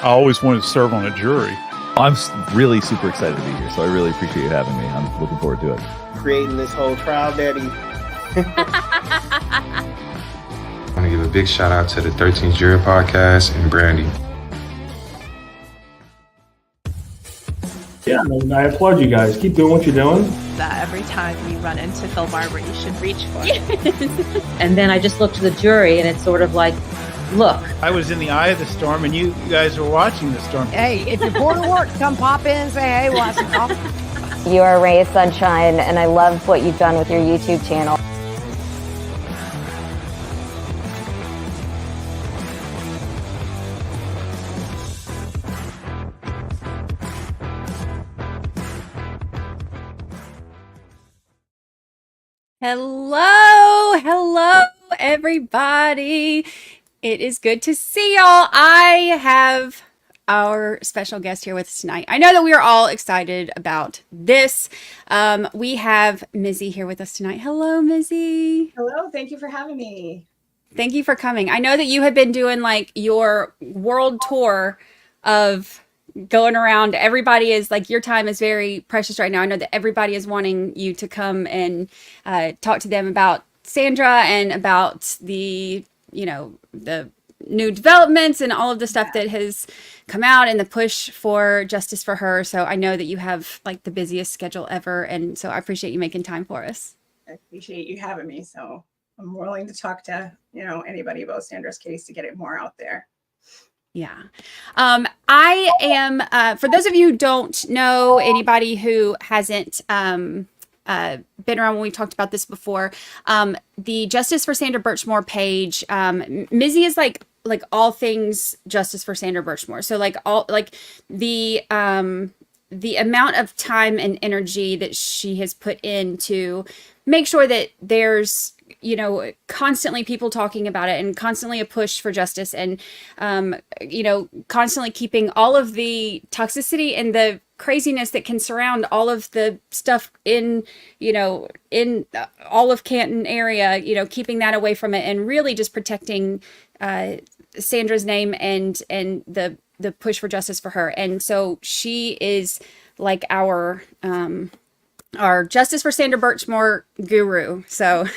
I always wanted to serve on a jury. I'm really super excited to be here, so I really appreciate you having me. I'm looking forward to it. Creating this whole trial, Daddy. I want to give a big shout out to the 13th Jury Podcast and Brandy. Yeah, and I applaud you guys. Keep doing what you're doing. That every time you run into Phil Barber, you should reach for it. And then I just looked to the jury, and it's sort of like, look. I was in the eye of the storm, and you guys were watching the storm. Hey, if you're bored of work, come pop in and say, hey, we'll have some coffee. You are a ray of sunshine, and I love what you've done with your YouTube channel. Hello, everybody. It is good to see y'all. I have our special guest here with us tonight. I know that we are all excited about this. We have Mizzy here with us tonight. Hello, Mizzy. Hello, thank you for having me. Thank you for coming. I know that you have been doing like your world tour of going around. Everybody is like, your time is very precious right now. I know that everybody is wanting you to come and talk to them about Sandra and about the, the new developments and all of the stuff that has come out and the push for justice for her. So I know that you have like the busiest schedule ever. And so I appreciate you making time for us. I appreciate you having me. So I'm willing to talk to, anybody about Sandra's case to get it more out there. Yeah. I am, for those of you who don't know, anybody who hasn't been around when we talked about this before, the Justice for Sandra Birchmore page, Mizzy is like all things Justice for Sandra Birchmore. So like the amount of time and energy that she has put in to make sure that there's, constantly people talking about it and constantly a push for justice and, constantly keeping all of the toxicity and the craziness that can surround all of the stuff in all of Canton area, keeping that away from it and really just protecting Sandra's name and the push for justice for her. And so she is like our Justice for Sandra Birchmore guru. So,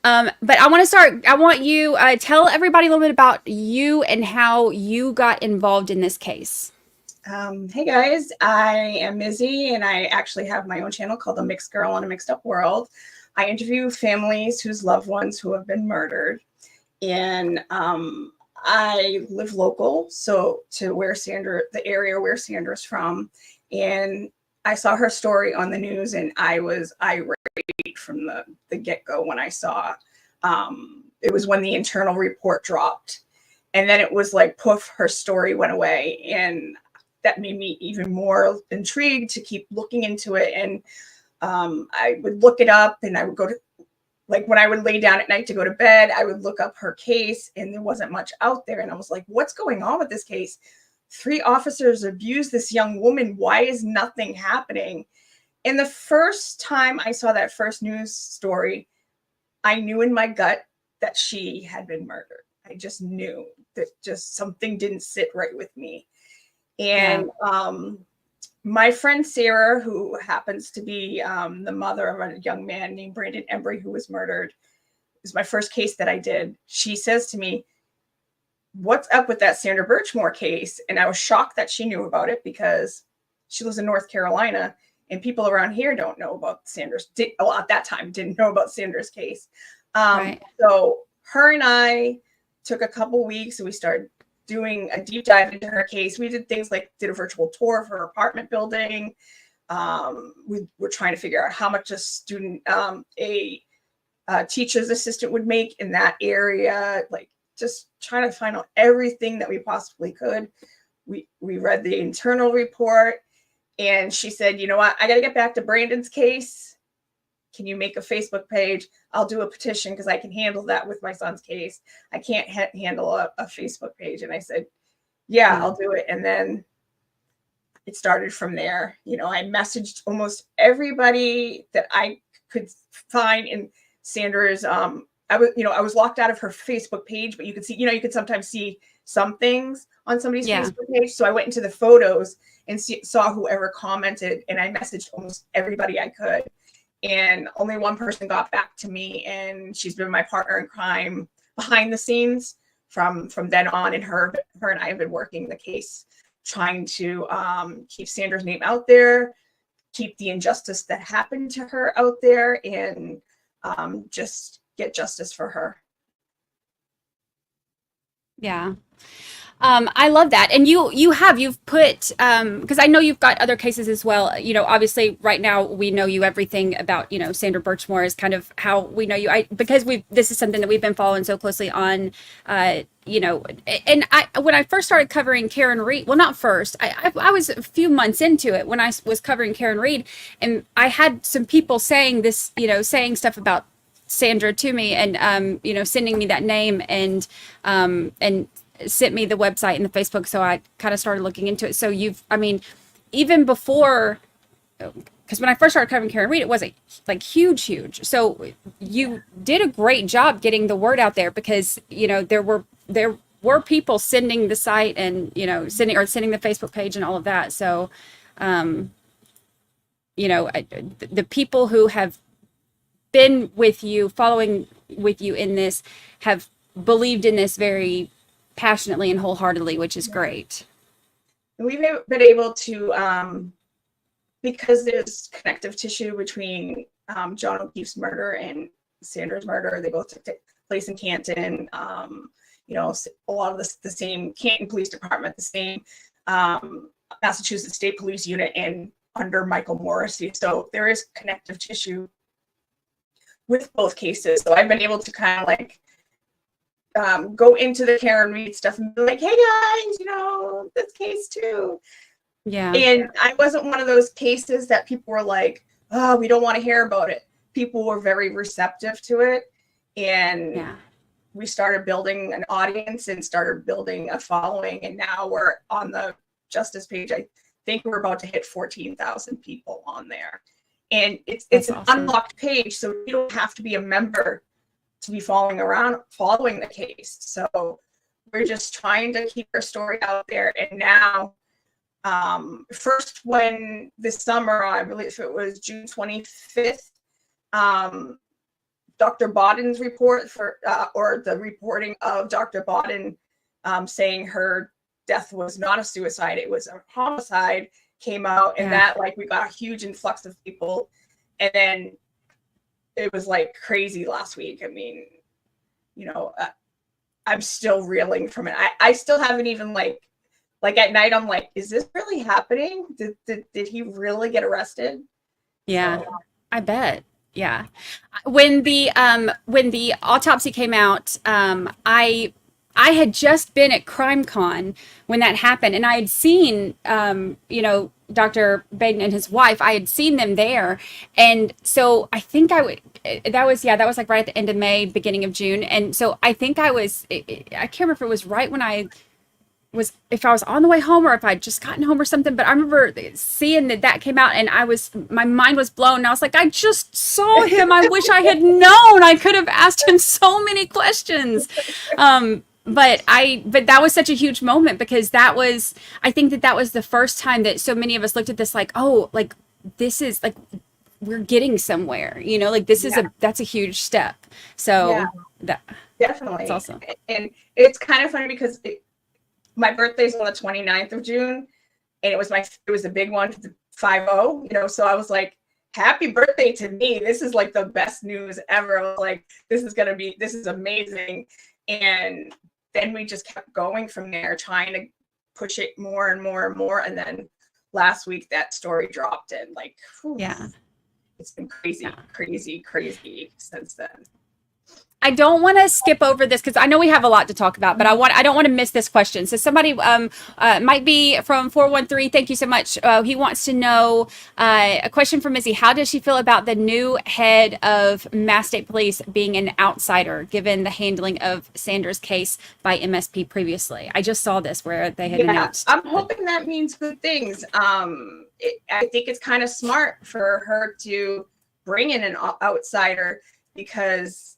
but I want you tell everybody a little bit about you and how you got involved in this case. Hey guys, I am Mizzy and I actually have my own channel called The Mixed Girl in a Mixed Up World. I interview families whose loved ones who have been murdered. And I live local, so to the area where Sandra's from. And I saw her story on the news and I was irate from the get-go when I saw it was when the internal report dropped. And then it was like, poof, her story went away. And that made me even more intrigued to keep looking into it. And I would look it up and I would go to, like when I would lay down at night to go to bed, I would look up her case and there wasn't much out there. And I was like, what's going on with this case? 3 officers abused this young woman. Why is nothing happening? And the first time I saw that first news story, I knew in my gut that she had been murdered. I just knew that just something didn't sit right with me. And my friend Sarah, who happens to be the mother of a young man named Brandon Embry, who was murdered, is my first case that I did. She says to me, what's up with that Sandra Birchmore case? And I was shocked that she knew about it because she lives in North Carolina and people around here don't know about Sandra's, at that time, didn't know about Sandra's case. Right. So her and I took a couple weeks and we started doing a deep dive into her case. We did things like did a virtual tour of her apartment building. We were trying to figure out how much a student, a teacher's assistant would make in that area, like just trying to find out everything that we possibly could. We read the internal report and she said, you know what, I got to get back to Brandon's case. Can you make a Facebook page? I'll do a petition because I can handle that with my son's case. I can't handle a Facebook page. And I said, yeah, I'll do it. And then it started from there. I messaged almost everybody that I could find in Sandra's. I was locked out of her Facebook page, but you could see, you could sometimes see some things on somebody's Yeah. Facebook page. So I went into the photos and saw whoever commented, and I messaged almost everybody I could. And only one person got back to me, and she's been my partner in crime behind the scenes from then on. And her and I have been working the case, trying to keep Sandra's name out there, keep the injustice that happened to her out there, and just get justice for her. Yeah. I love that. And you've put, because I know you've got other cases as well. You know, obviously right now we know you everything about, you know, Sandra Birchmore is kind of how we know you. Because this is something that we've been following so closely on, you know, and when I first started covering Karen Reed, well, not first, I was a few months into it when I was covering Karen Reed, and I had some people saying this, you know, saying stuff about Sandra to me, and, you know, sending me that name, and sent me the website and the Facebook. So I kind of started looking into it. So I mean, even before, because when I first started covering Karen Reed, it wasn't like huge. So you did a great job getting the word out there, because, you know, there were people sending the site, and, you know, sending the Facebook page and all of that. So, you know, the people who have been with you, following with you in this, have believed in this very passionately and wholeheartedly, which is great. We've been able to, because there's connective tissue between John O'Keefe's murder and Sandra's murder. They both took place in Canton. You know, a lot of the same Canton Police Department, the same Massachusetts State Police Unit, and under Michael Morrissey. So there is connective tissue with both cases. So I've been able to kind of like go into the Karen Reed stuff and be like, hey guys, you know, this case too. Yeah. And I wasn't one of those cases that people were like, oh, we don't want to hear about it. People were very receptive to it. And we started building an audience and started building a following. And now we're on the justice page. I think we're about to hit 14,000 people on there. And it's an awesome. Unlocked page, so you don't have to be a member to be following the case. So we're just trying to keep our story out there. And now, first, when this summer, I believe it was June 25th, Dr. Bodden's report or the reporting of Dr. Bodden saying her death was not a suicide, it was a homicide, came out, and that, like, we got a huge influx of people. And then it was like crazy last week. I mean, you know, I'm still reeling from it. I still haven't even like at night, I'm like, is this really happening? Did he really get arrested? Yeah, so, I bet. Yeah. When the autopsy came out, I had just been at CrimeCon when that happened, and I had seen, you know, Dr. Baden and his wife. I had seen them there, and so I think that was like right at the end of May, beginning of June, and so I think I can't remember if it was right when if I was on the way home or if I'd just gotten home or something, but I remember seeing that came out, and my mind was blown. And I was like, I just saw him. I wish I had known. I could have asked him so many questions. But that was such a huge moment, because I think that was the first time that so many of us looked at this like, oh, like, this is like, we're getting somewhere, you know, like this is that's a huge step. So definitely. That's awesome. And it's kind of funny because my birthday's on the 29th of June, and it was a big one, 5-0, you know, so I was like, happy birthday to me. This is like the best news ever. I was like, this is amazing. And then we just kept going from there, trying to push it more and more and more. And then last week that story dropped, and like, whew, it's been crazy since then. I don't want to skip over this because I know we have a lot to talk about, but I don't want to miss this question. So somebody might be from 413. Thank you so much. He wants to know a question from Mizzy. How does she feel about the new head of Mass State Police being an outsider, given the handling of Sandra's case by MSP previously? I just saw this where they had announced. I'm hoping that means good things. I think it's kind of smart for her to bring in an outsider, because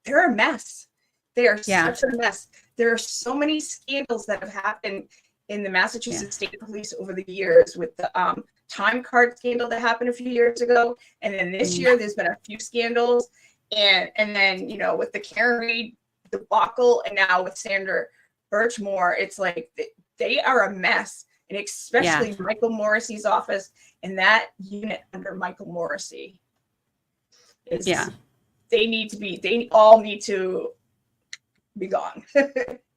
they're a mess. They are such a mess. there are so many scandals that have happened in the Massachusetts State Police over the years, with the time card scandal that happened a few years ago, and then this year there's been a few scandals, and then, you know, with the Karen Reed debacle, and now with Sandra Birchmore, it's like they are a mess, and especially Michael Morrissey's office and that unit under Michael Morrissey is they all need to be gone.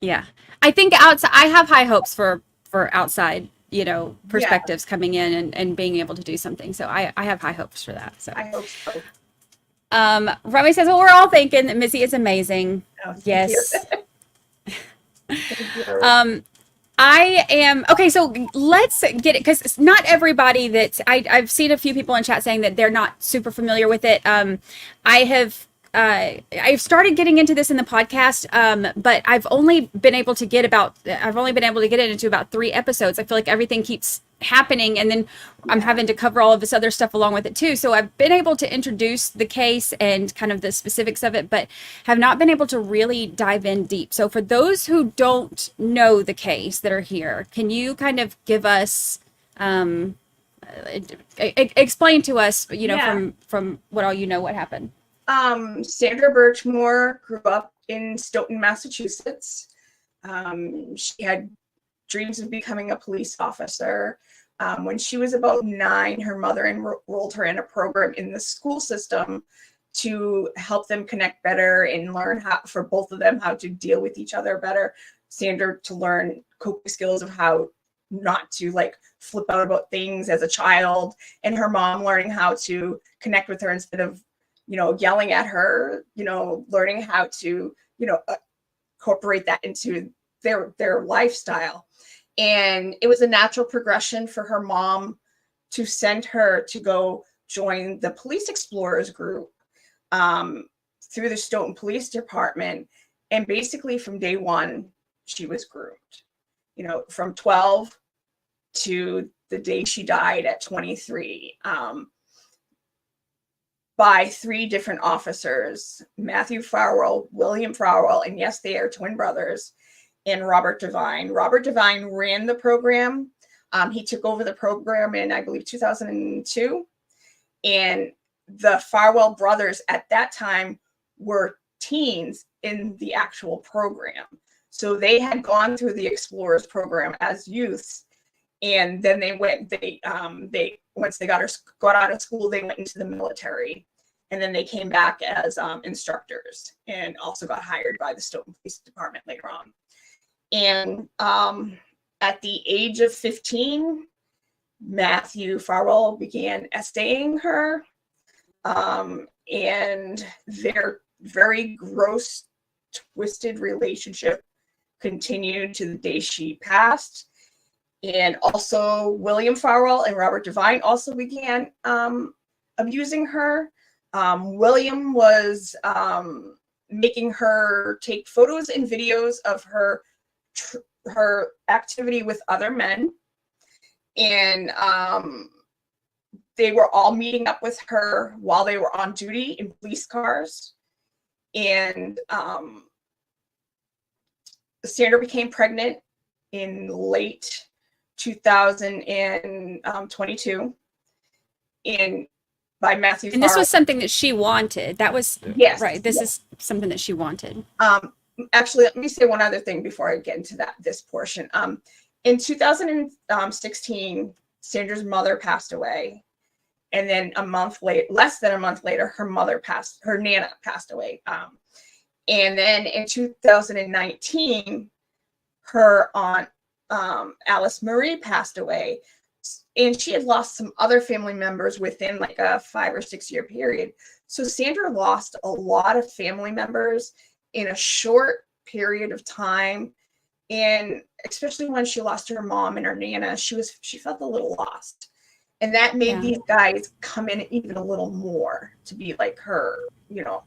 Yeah, I think outside, I have high hopes for outside, you know, perspectives coming in and being able to do something. So I have high hopes for that. So I hope so. Romy says, well, we're all thinking that Mizzy is amazing. Oh, yes. I am okay. So let's get it, because not everybody that I've seen a few people in chat saying that they're not super familiar with it. I've started getting into this in the podcast, but I've only been able to get it into about 3 episodes. I feel like everything keeps happening, and then I'm having to cover all of this other stuff along with it too. So I've been able to introduce the case and kind of the specifics of it, but have not been able to really dive in deep. So for those who don't know the case that are here, can you kind of give us explain to us, you know, from what all you know, what happened? Sandra Birchmore grew up in Stoughton, Massachusetts. She had dreams of becoming a police officer. When she was about 9, her mother enrolled her in a program in the school system to help them connect better and learn how, for both of them, how to deal with each other better. Sandra to learn coping skills of how not to like flip out about things as a child, and her mom learning how to connect with her instead of, you know, yelling at her, you know, learning how to, you know, incorporate that into their lifestyle. And it was a natural progression for her mom to send her to go join the Police Explorers group through the Stoughton Police Department. And basically from day one, she was groomed, you know, from 12 to the day she died at 23. By 3 different officers, Matthew Farwell, William Farwell, and yes, they are twin brothers, and Robert Devine. Robert Devine ran the program. He took over the program in, I believe, 2002. And the Farwell brothers at that time were teens in the actual program. So they had gone through the Explorers program as youths. And then they once they got out of school, they went into the military, and then they came back as instructors, and also got hired by the Stoughton Police Department later on. And at the age of 15, Matthew Farwell began estaying her, and their very gross, twisted relationship continued to the day she passed. And also William Farwell and Robert Devine also began abusing her. William was making her take photos and videos of her activity with other men. And they were all meeting up with her while they were on duty in police cars. And Sandra became pregnant in late 2022 by Matthew Farwell. And this was something that she wanted. That was right. This is something that she wanted. Actually, let me say one other thing before I get into this portion. In 2016, Sandra's mother passed away, and then less than a month later, her Nana passed away. And then in 2019, her aunt Alice Marie passed away, and she had lost some other family members within like a 5 or 6 year period. So Sandra lost a lot of family members in a short period of time, and especially when she lost her mom and her Nana, she felt a little lost, and that made these guys come in even a little more to be like her, you know,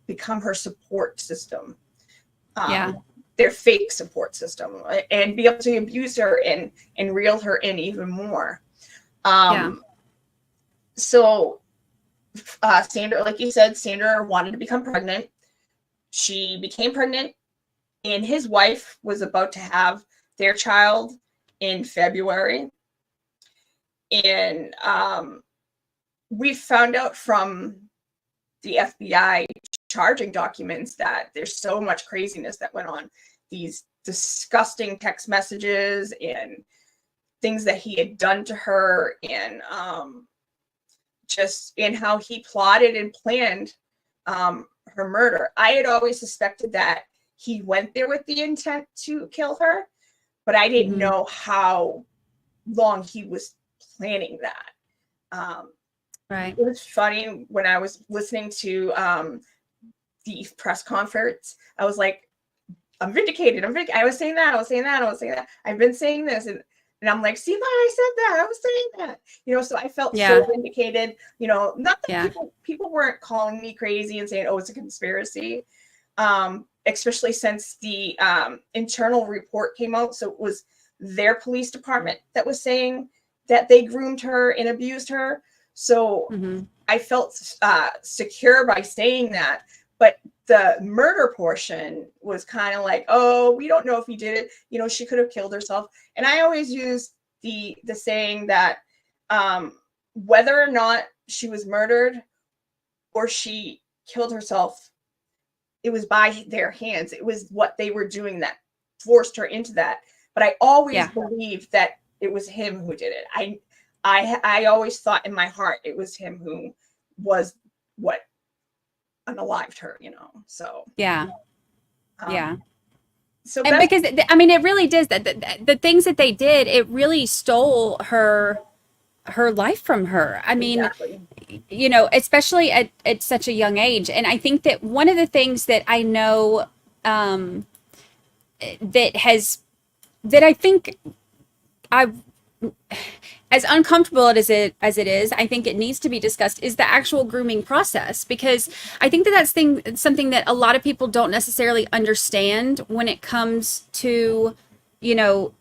become her support system. Their fake support system, and be able to abuse her and reel her in even more. So Sandra, like you said, Sandra wanted to become pregnant. She became pregnant and his wife was about to have their child in February. And we found out from the FBI charging documents that there's so much craziness that went on. These disgusting text messages and things that he had done to her, and just in how he plotted and planned her murder. I had always suspected that he went there with the intent to kill her, but I didn't know how long he was planning that. Right. It was funny when I was listening to the press conference. I was like, I'm vindicated. I was saying that. I've been saying this. And I'm like, see, Ma, I said that. I was saying that. You know, so I felt so vindicated. You know, not that people weren't calling me crazy and saying, oh, it's a conspiracy. Especially since the internal report came out. So it was their police department that was saying that they groomed her and abused her. So I felt secure by saying that. But the murder portion was kind of like, oh, we don't know if he did it. You know, she could have killed herself. And I always use the saying that whether or not she was murdered or she killed herself, it was by their hands. It was what they were doing that forced her into that. But I always believed that it was him who did it. I always thought in my heart it was him who was what unalived her, you know. So so and because I mean it really does that the things that they did, it really stole her life from her. I mean, you know, especially at such a young age. And I think that one of the things that I know that I think as uncomfortable as it is, I think it needs to be discussed, is the actual grooming process, because I think that that's something that a lot of people don't necessarily understand when it comes to, you know,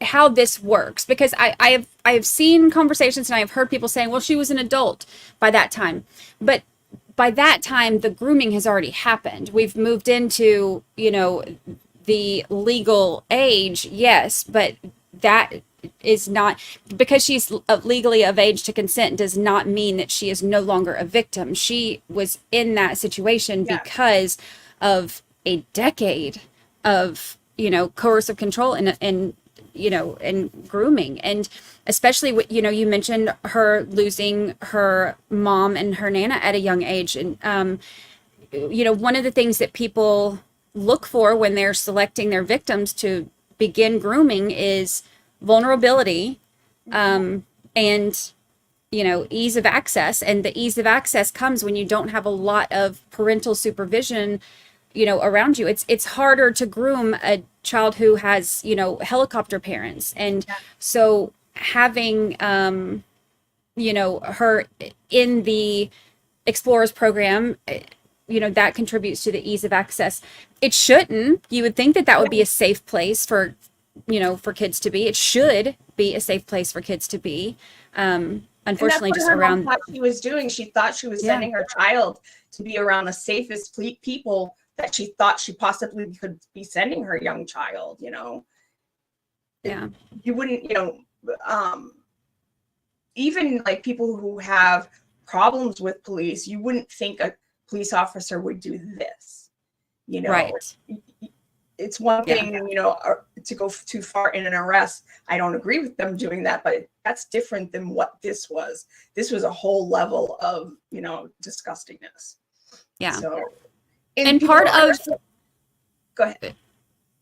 how this works. Because I have seen conversations and I have heard people saying, well, she was an adult by that time, but by that time the grooming has already happened. We've moved into, you know, the legal age, yes, but that is not, because she's legally of age to consent does not mean that she is no longer a victim. She was in that situation because of a decade of, you know, coercive control and you know, and grooming. And especially what, you know, you mentioned her losing her mom and her nana at a young age. And you know, one of the things that people look for when they're selecting their victims to begin grooming is vulnerability, and, you know, ease of access. And the ease of access comes when you don't have a lot of parental supervision, you know, around you. It's harder to groom a child who has, you know, helicopter parents. And so having, you know, her in the Explorers program, you know, that contributes to the ease of access. It shouldn't. You would think that that would be a safe place for, you know, for kids to be. It should be a safe place for kids to be. Unfortunately, just around what she was doing, she thought she was sending her child to be around the safest people that she thought she possibly could be sending her young child, you know. You wouldn't, you know, even like people who have problems with police, you wouldn't think a police officer would do this, you know. Right. It's one thing, you know, to go too far in an arrest. I don't agree with them doing that, but that's different than what this was. This was a whole level of, you know, disgustingness. Yeah. So, and part of, go ahead.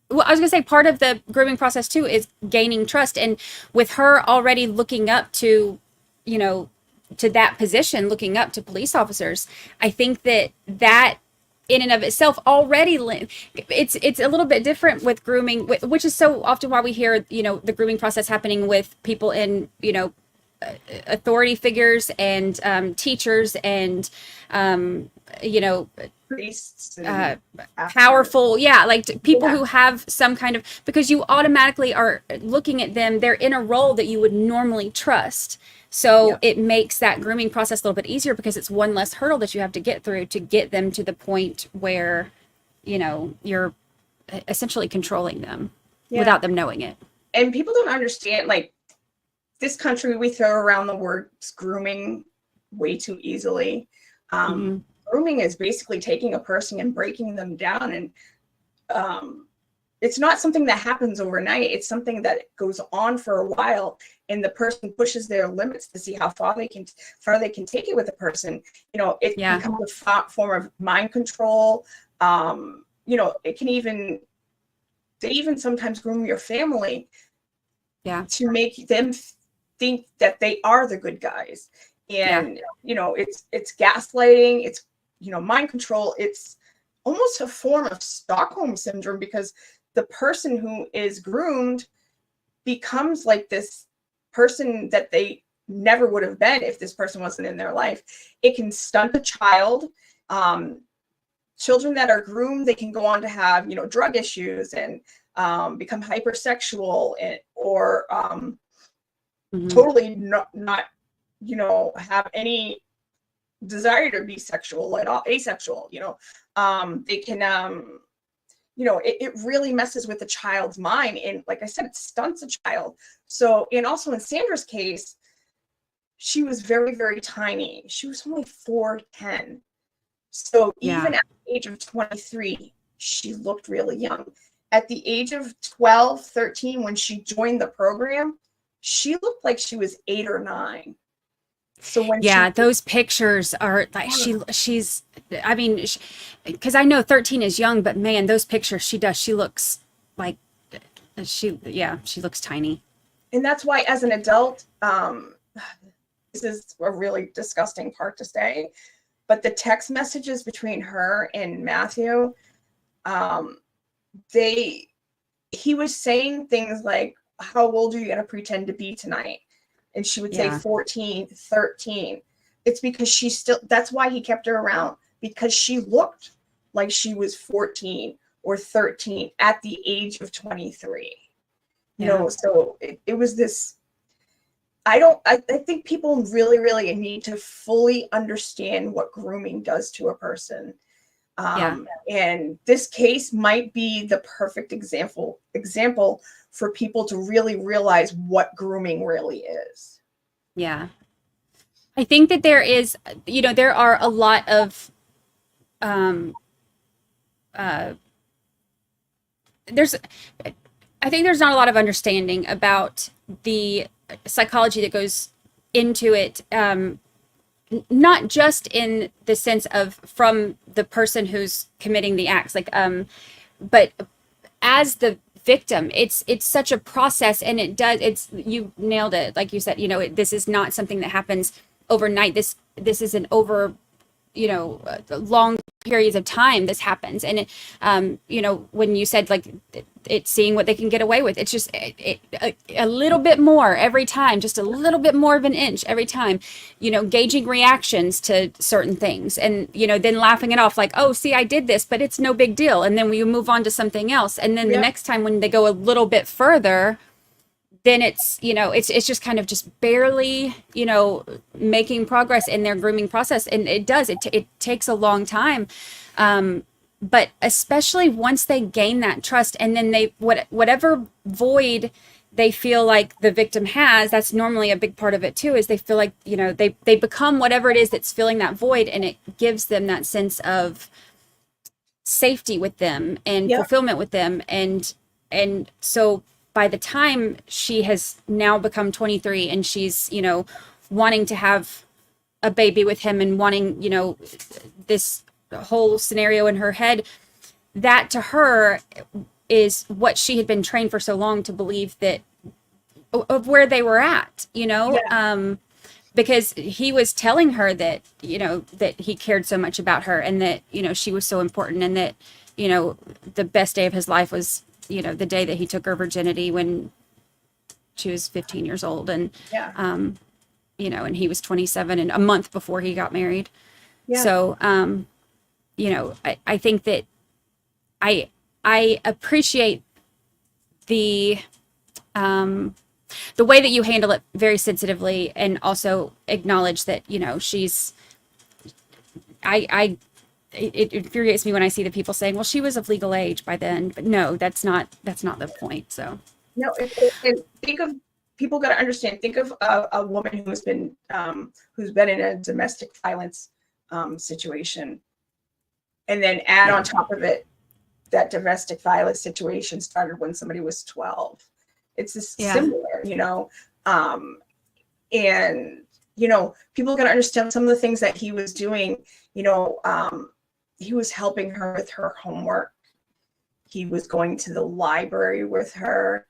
Well, I was gonna say part of the grooming process too is gaining trust. And with her already looking up to, you know, to that position, looking up to police officers, I think that in and of itself already, it's a little bit different with grooming, which is so often why we hear, you know, the grooming process happening with people in, you know, authority figures and teachers and, you know, priests, powerful, like people who have some kind of, because you automatically are looking at them, they're in a role that you would normally trust. So it makes that grooming process a little bit easier because it's one less hurdle that you have to get through to get them to the point where, you're essentially controlling them Yeah. without them knowing it. And people don't understand, like, this country, we throw around the words grooming way too easily. Grooming is basically taking a person and breaking them down. And it's not something that happens overnight. It's something that goes on for a while, and the person pushes their limits to see how far they can take it with a person. It becomes a form of mind control. It can even, they even sometimes groom your family to make them think that they are the good guys. And it's gaslighting, it's mind control. It's almost a form of Stockholm syndrome, because the person who is groomed becomes like this person that they never would have been if this person wasn't in their life. It can stunt a child. Children that are groomed, they can go on to have drug issues and become hypersexual, or totally not have any desire to be sexual at all, asexual. They can it really messes with the child's mind, and like I said, it stunts a child. So, and also in Sandra's case, she was very, very tiny. She was only 4'10". So even at the age of 23, she looked really young. At the age of 12, 13, when she joined the program, she looked like she was 8 or 9. So when those pictures are like, she's, I mean, because I know 13 is young, but man, those pictures she looks like she looks tiny. And that's why, as an adult, this is a really disgusting part to say, but the text messages between her and Matthew, he was saying things like, how old are you going to pretend to be tonight? And she would say 14, 13. It's because that's why he kept her around, because she looked like she was 14 or 13 at the age of 23. So it was this, I think people really, really need to fully understand what grooming does to a person. And this case might be the perfect example for people to really realize what grooming really is. Yeah. I think that there is, there are a lot of, I think there's not a lot of understanding about the psychology that goes into it. Not just in the sense of from the person who's committing the acts, but as the victim, it's such a process, and you nailed it. Like you said, this is not something that happens overnight. This is an over, long periods of time this happens. And when you said like it's seeing what they can get away with, it's just a little bit more every time, just a little bit more of an inch every time, gauging reactions to certain things, and then laughing it off like, oh, see, I did this, but it's no big deal, and then we move on to something else, and then the next time when they go a little bit further, then it's it's just kind of just barely making progress in their grooming process. And it takes a long time, but especially once they gain that trust, and then whatever void they feel like the victim has, that's normally a big part of it too, is they feel like they become whatever it is that's filling that void, and it gives them that sense of safety with them and fulfillment with them. And so by the time she has now become 23 and she's, wanting to have a baby with him and wanting, this whole scenario in her head, that to her is what she had been trained for so long to believe, that of where they were at, because he was telling her that, that he cared so much about her, and that, she was so important, and that, the best day of his life was, the day that he took her virginity when she was 15 years old. And, and he was 27 and a month before he got married. Yeah. So, I think that I appreciate the way that you handle it very sensitively, and also acknowledge that, it infuriates me when I see the people saying, well, she was of legal age by then. But no, that's not the point. So No, think of, people got to understand, think of a woman who's been in a domestic violence situation, and then add on top of it that domestic violence situation started when somebody was 12. It's just similar, and people got to understand some of the things that he was doing. He was helping her with her homework. He was going to the library with her.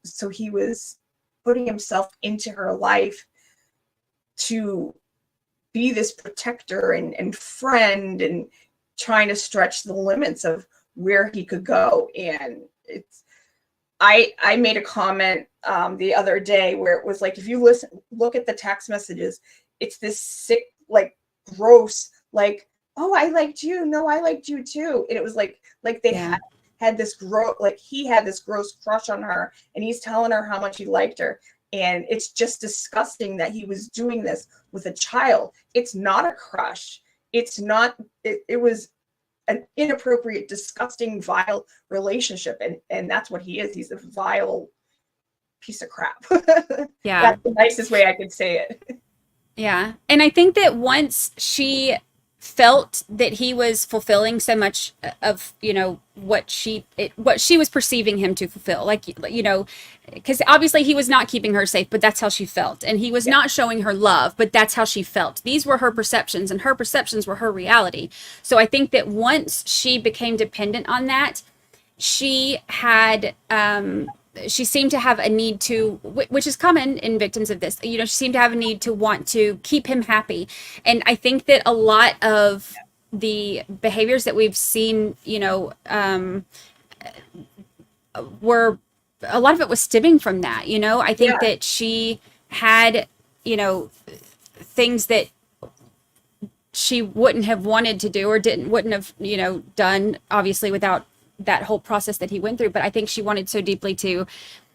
So he was putting himself into her life to be this protector and friend, and trying to stretch the limits of where he could go. And I made a comment the other day where it was like, if you look at the text messages, it's this sick, like gross, like, oh, I liked you. No, I liked you too. And it was like they had this he had this gross crush on her, and he's telling her how much he liked her. And it's just disgusting that he was doing this with a child. It's not a crush. It's not, it was an inappropriate, disgusting, vile relationship. And that's what he is. He's a vile piece of crap. Yeah. That's the nicest way I could say it. Yeah. And I think that once she felt that he was fulfilling so much of, what she was perceiving him to fulfill, like, because obviously he was not keeping her safe, but that's how she felt. And he was not showing her love, but that's how she felt. These were her perceptions, and her perceptions were her reality. So I think that once she became dependent on that, she had, she seemed to have a need to, which is common in victims of this, she seemed to have a need to want to keep him happy. And I think that a lot of the behaviors that we've seen, were, a lot of it was stemming from that. I think that she had, things that she wouldn't have wanted to do, or wouldn't have, done, obviously, without that whole process that he went through. But I think she wanted so deeply to,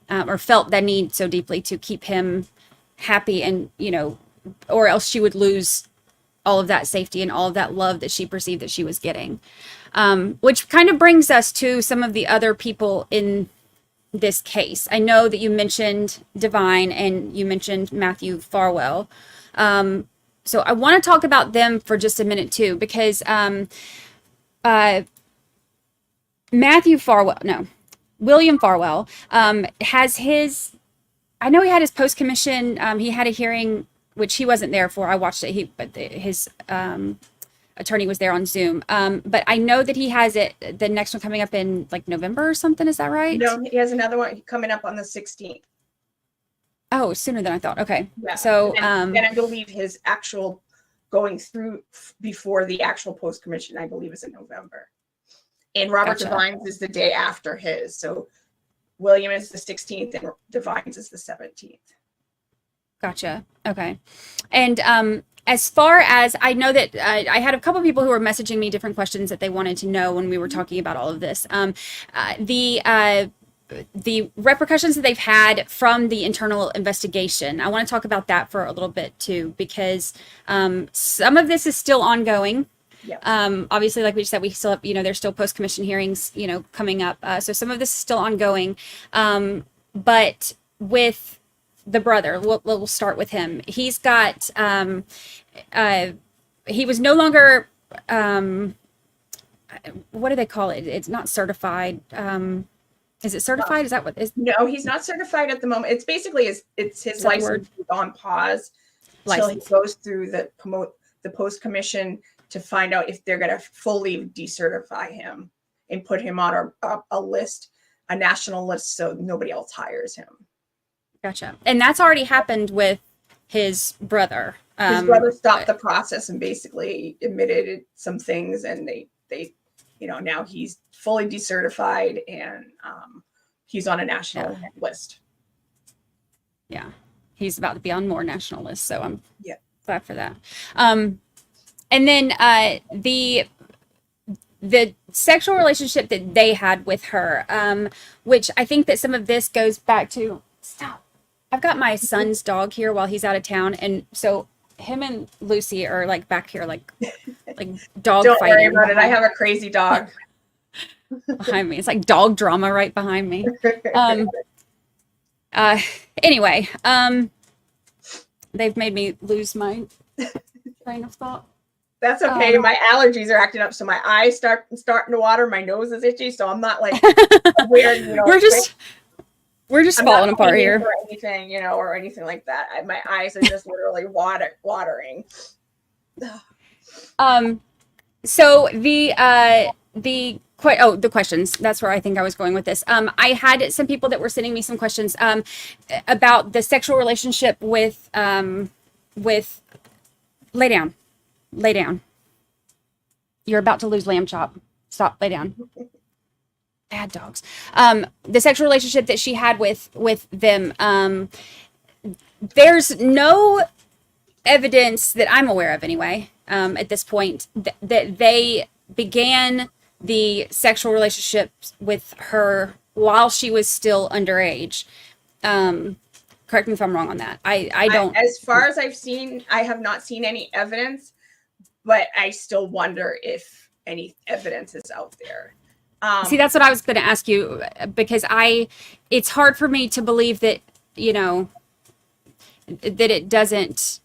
or felt that need so deeply to keep him happy, and, or else she would lose all of that safety and all of that love that she perceived that she was getting. Which kind of brings us to some of the other people in this case. I know that you mentioned Divine and you mentioned Matthew Farwell. So I want to talk about them for just a minute too, because William Farwell has his, I know he had his post-commission, he had a hearing, which he wasn't there for. I watched it, but his attorney was there on Zoom. But I know that he has the next one coming up in like November or something. Is that right? No, he has another one coming up on the 16th. Oh, sooner than I thought. Okay. Yeah. So, and I believe his actual going through before the actual post-commission, I believe, is in November. And Robert Devine's is the day after his. So William is the 16th and Devine's is the 17th. Gotcha. Okay. And as far as I know that I had a couple of people who were messaging me different questions that they wanted to know when we were talking about all of this. The repercussions that they've had from the internal investigation. I want to talk about that for a little bit too, because some of this is still ongoing. Yeah. Obviously, like we said, we still have, there's still post-commission hearings, coming up. So some of this is still ongoing. But with the brother, we'll start with him. He's got, he was no longer, what do they call it? It's not certified. Is it certified? Is that what is? No, he's not certified at the moment. It's basically his license is on pause until he goes through the post-commission to find out if they're going to fully decertify him and put him on a list, a national list, so nobody else hires him. Gotcha. And that's already happened with his brother. His brother stopped the process and basically admitted some things, and they now he's fully decertified, and he's on a national list. Yeah, he's about to be on more national lists, so I'm glad for that. And then the sexual relationship that they had with her, which I think that some of this goes back to, stop. I've got my son's dog here while he's out of town, and so him and Lucy are like back here, like dog Don't fighting. worry about it. I have a crazy dog behind me. It's like dog drama right behind me. Anyway, they've made me lose my train of thought. That's okay. My allergies are acting up, so my eyes starting to water. My nose is itchy, so I'm not like weird. We're just falling apart here. Or anything, or anything like that. My eyes are just literally watering. So the questions. That's where I think I was going with this. I had some people that were sending me some questions about the sexual relationship with lay down. You're about to lose lamb chop. Stop, lay down. Bad dogs. The sexual relationship that she had with them. There's no evidence that I'm aware of anyway, at this point, that they began the sexual relationship with her while she was still underage. Correct me if I'm wrong on that. I don't. As far as I've seen, I have not seen any evidence, but I still wonder if any evidence is out there. See, that's what I was going to ask you, because it's hard for me to believe that, that it doesn't.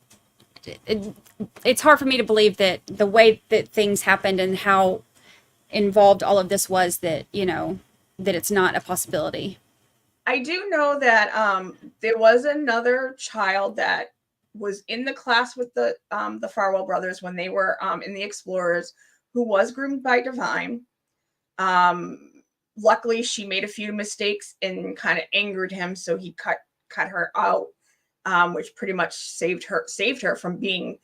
It's hard for me to believe that the way that things happened and how involved all of this was, that that it's not a possibility. I do know that there was another child that was in the class with the Farwell brothers when they were in the Explorers, who was groomed by Divine. Luckily, she made a few mistakes and kind of angered him, so he cut her out, which pretty much saved her from being,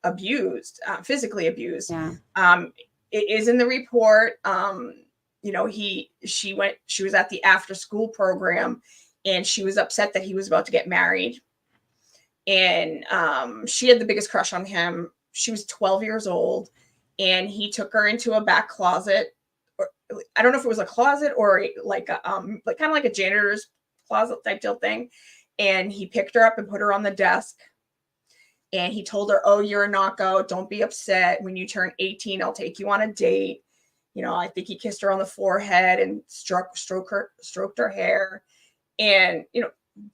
abused, physically abused. Yeah. It is in the report. She was at the after school program, and she was upset that he was about to get married. And she had the biggest crush on him. She was 12 years old, and he took her into a back closet. Or I don't know if it was a closet or like kind of like a janitor's closet type deal thing. And he picked her up and put her on the desk. And he told her, "Oh, you're a knockout. Don't be upset. When you turn 18, I'll take you on a date." I think he kissed her on the forehead and stroked her hair. And,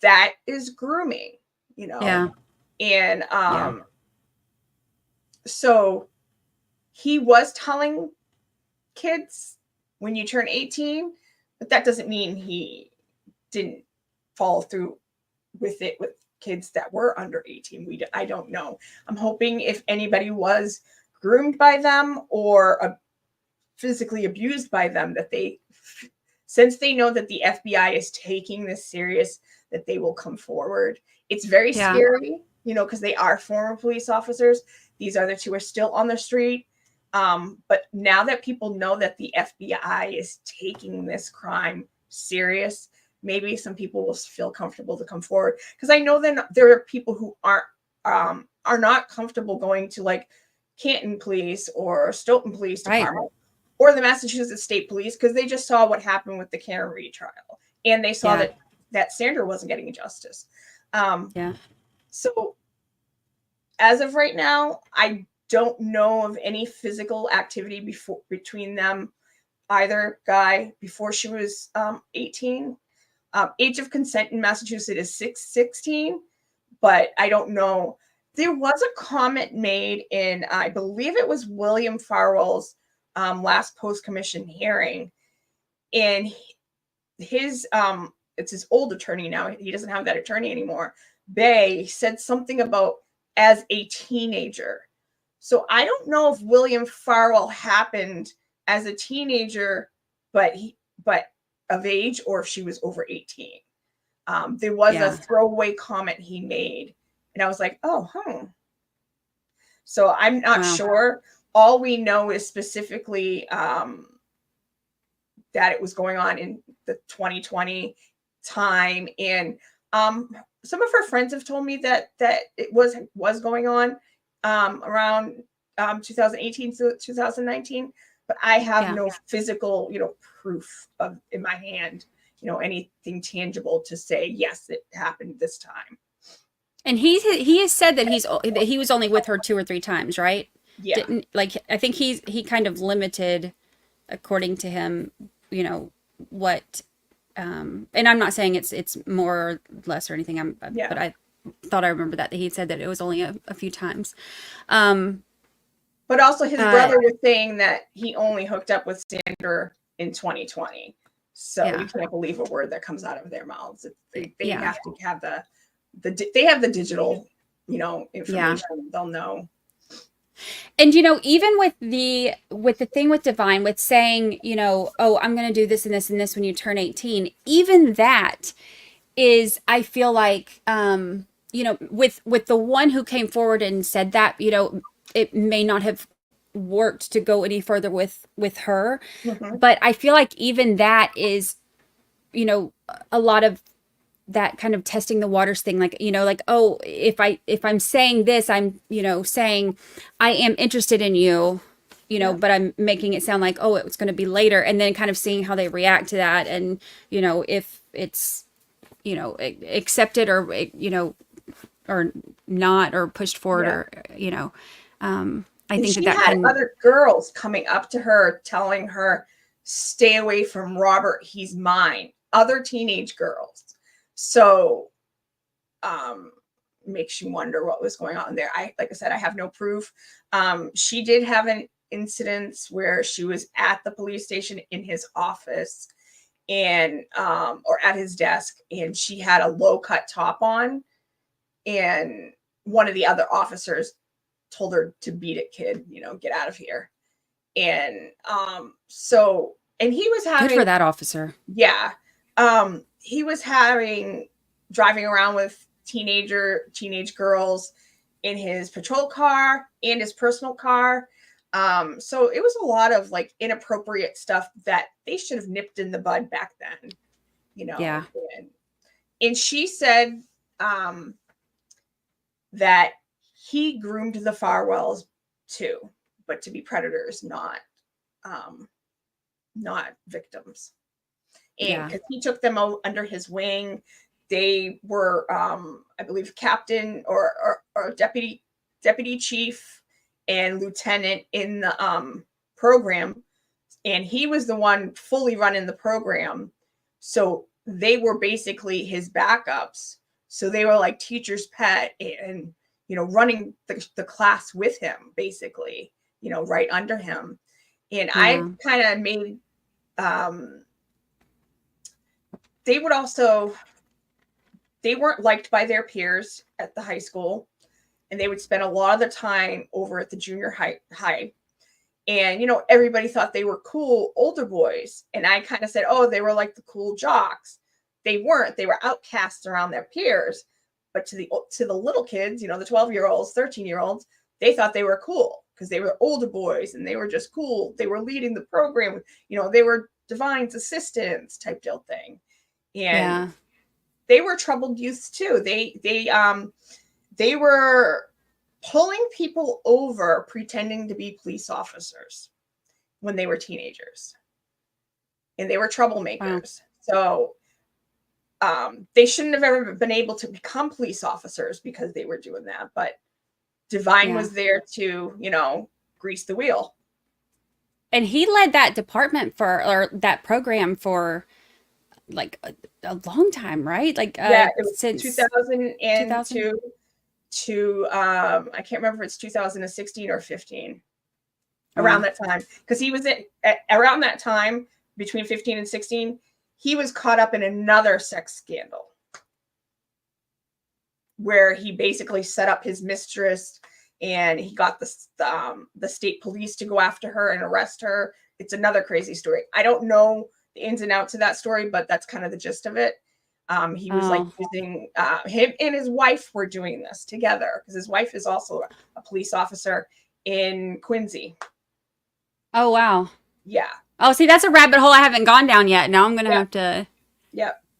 that is grooming, Yeah. And so he was telling kids when you turn 18, but that doesn't mean he didn't follow through with it with kids that were under 18. I don't know. I'm hoping if anybody was groomed by them or physically abused by them, that since they know that the FBI is taking this serious, that they will come forward. It's very scary, because they are former police officers. These other two are still on the street. But now that people know that the FBI is taking this crime serious, maybe some people will feel comfortable to come forward. Because I know that there are people who are not comfortable going to like Canton Police or Stoughton Police Department or the Massachusetts State Police, because they just saw what happened with the Karen Reed trial, and they saw that Sandra wasn't getting justice. So as of right now, I don't know of any physical activity between them, either guy, before she was 18. Age of consent in Massachusetts is 16, but I don't know. There was a comment made in, I believe it was William Farwell's last post-commission hearing, and his it's his old attorney now. He doesn't have that attorney anymore. Bay said something about as a teenager. So I don't know if William Farwell happened as a teenager, but of age, or if she was over 18. There was a throwaway comment he made, and I was like, So I'm not sure. All we know is specifically that it was going on in the 2020 time. And some of her friends have told me that it was going on around 2018 to 2019, but I have no physical, proof of in my hand, anything tangible to say, yes, it happened this time. And he has said that he was only with her 2 or 3 times, right? Yeah. Didn't, like, I think he kind of limited, according to him, you know, what, and I'm not saying it's more or less or anything. Yeah. But I thought I remember that he said that it was only a few times. But also his brother was saying that he only hooked up with Sandra in 2020. So you can't believe a word that comes out of their mouths. They have to have they have the digital, you know, information. They'll know. And, you know, even with the thing with Divine, with saying, you know, oh, I'm going to do this and this and this when you turn 18, even that is, I feel like, you know, with the one who came forward and said that, you know, it may not have worked to go any further with her. Mm-hmm. But I feel like even that is, you know, a lot of that kind of testing the waters thing, like, you know, like, oh, if I'm saying this, I'm, you know, saying I am interested in you, you know, but I'm making it sound like, oh, it's going to be later, and then kind of seeing how they react to that, and, you know, if it's, you know, accepted or, you know, or not, or pushed forward, or, you know, I think she that had other girls coming up to her telling her, stay away from Robert, he's mine. Other teenage girls. So makes you wonder what was going on there. Like I said, I have no proof. She did have an incident where she was at the police station in his office and or at his desk, and she had a low cut top on, and one of the other officers told her to beat it, kid, you know, get out of here. And so, and he was having, good for that officer. Yeah. He was driving around with teenage girls in his patrol car and his personal car. So it was a lot of like inappropriate stuff that they should have nipped in the bud back then, you know? Yeah. And she said, that he groomed the Farwells too, but to be predators, not victims. And because he took them under his wing, they were, I believe, captain or deputy chief and lieutenant in the program, and he was the one fully running the program. So they were basically his backups. So they were like teacher's pet, and you know, running the class with him, basically, you know, right under him. And I kind of made they weren't liked by their peers at the high school, and they would spend a lot of their time over at the junior high. And, you know, everybody thought they were cool older boys. And I kind of said, oh, they were like the cool jocks. They weren't. They were outcasts around their peers. But to the little kids, you know, the 12-year-olds, 13-year-olds, they thought they were cool because they were older boys and they were just cool. They were leading the program. You know, they were Divine's assistants type deal thing. And they were troubled youths too. They were pulling people over pretending to be police officers when they were teenagers, and they were troublemakers. So they shouldn't have ever been able to become police officers because they were doing that. But Divine was there to, you know, grease the wheel. And he led that department or that program for like a long time, right? Like it was since 2002 to I can't remember if it's 2016 or 15. Around that time, because he was around that time between 15 and 16, he was caught up in another sex scandal where he basically set up his mistress, and he got the state police to go after her and arrest her. It's another crazy story. I don't know the ins and outs of that story, but that's kind of the gist of it. He was like using him and his wife were doing this together because his wife is also a police officer in Quincy. Oh, wow. Yeah. Oh, see, that's a rabbit hole I haven't gone down yet. Now I'm going to have to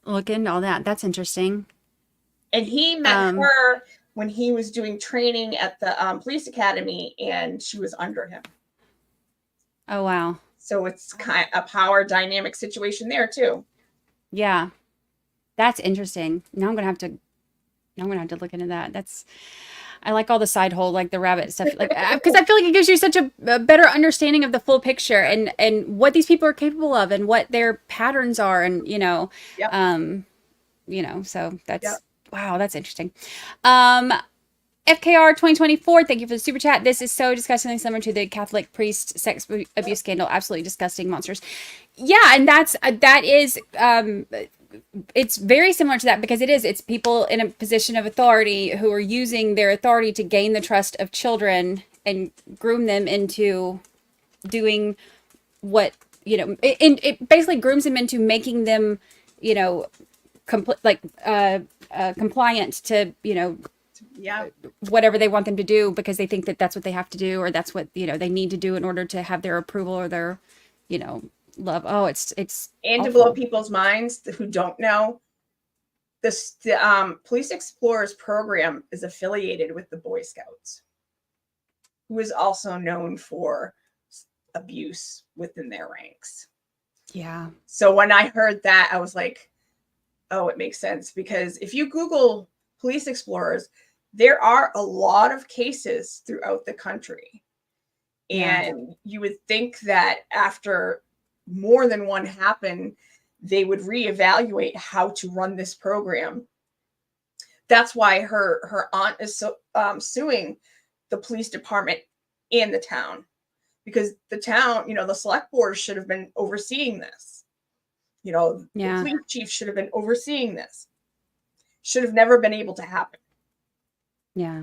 look into all that. That's interesting. And he met her when he was doing training at the police academy, and she was under him. Oh, wow. So it's kind of a power dynamic situation there too. Yeah. That's interesting. Now I'm going to have to I'm gonna have to look into that. I like all the side hole, like the rabbit stuff, like because I feel like it gives you such a better understanding of the full picture and what these people are capable of and what their patterns are, and so that's wow, that's interesting. FKR 2024, thank you for the super chat. This is so disgustingly similar to the Catholic priest sex abuse scandal. Absolutely disgusting monsters. Yeah, and that is it's very similar to that because it's people in a position of authority who are using their authority to gain the trust of children and groom them into doing what, it basically grooms them into making them, compliant to, whatever they want them to do because they think that that's what they have to do or that's what, they need to do in order to have their approval or their, love. Oh, it's and awful. to blow people's minds who don't know, the Police Explorers program is affiliated with the Boy Scouts, who is also known for abuse within their ranks. Yeah. So when I heard that, I was like, oh, it makes sense, because if you Google Police Explorers, there are a lot of cases throughout the country. And you would think that after more than one happened, they would reevaluate how to run this program. That's why her aunt is suing the police department and the town, because the town, the select board should have been overseeing this. The police chief should have been overseeing this. Should have never been able to happen. Yeah.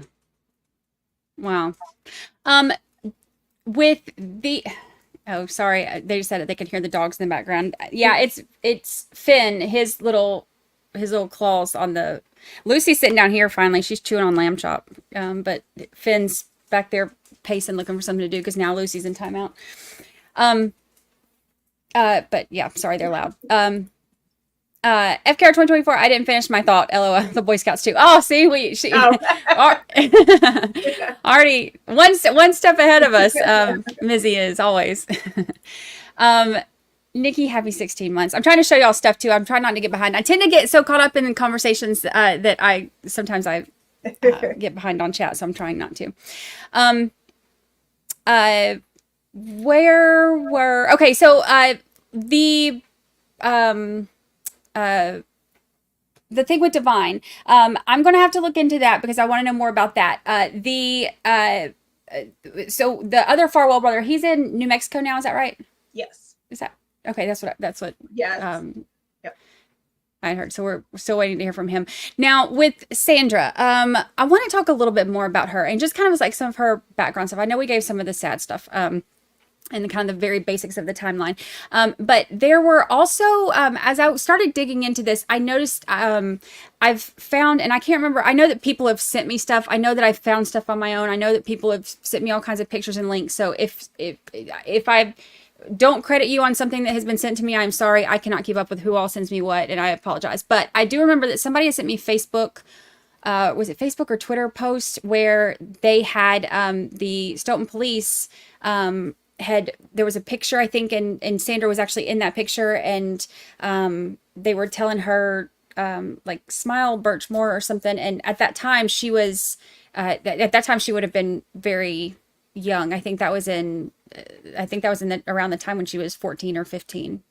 Wow. With the oh, sorry, they just said it. They can hear the dogs in the background. Yeah, it's Finn. His little claws on the. Lucy's sitting down here. Finally, she's chewing on lamb chop. But Finn's back there pacing, looking for something to do because now Lucy's in timeout. But yeah, sorry, they're loud. FKR 2024, I didn't finish my thought. LOL, the Boy Scouts too. Oh, see, already one step ahead of us. Mizzy is always. Nikki, happy 16 months. I'm trying to show y'all stuff too. I'm trying not to get behind. I tend to get so caught up in conversations that I sometimes get behind on chat, so I'm trying not to. Okay, so the thing with Divine, I'm going to have to look into that because I want to know more about that. So the other Farwell brother, he's in New Mexico now. Is that right? Yes. Is that okay? That's what. Yeah. Yep. I heard. So we're still waiting to hear from him. Now with Sandra, I want to talk a little bit more about her and just kind of like some of her background stuff. I know we gave some of the sad stuff. And the kind of the very basics of the timeline. But there were also, as I started digging into this, I noticed I've found, and I can't remember, I know that people have sent me stuff. I know that I've found stuff on my own. I know that people have sent me all kinds of pictures and links. So if I don't credit you on something that has been sent to me, I'm sorry. I cannot keep up with who all sends me what, and I apologize. But I do remember that somebody has sent me Facebook, was it Facebook or Twitter post where they had the Stoughton police there was a picture, I think, and Sandra was actually in that picture, and they were telling her like smile Birchmore or something, and at that time she was she would have been very young. I think that was in around the time when she was 14 or 15,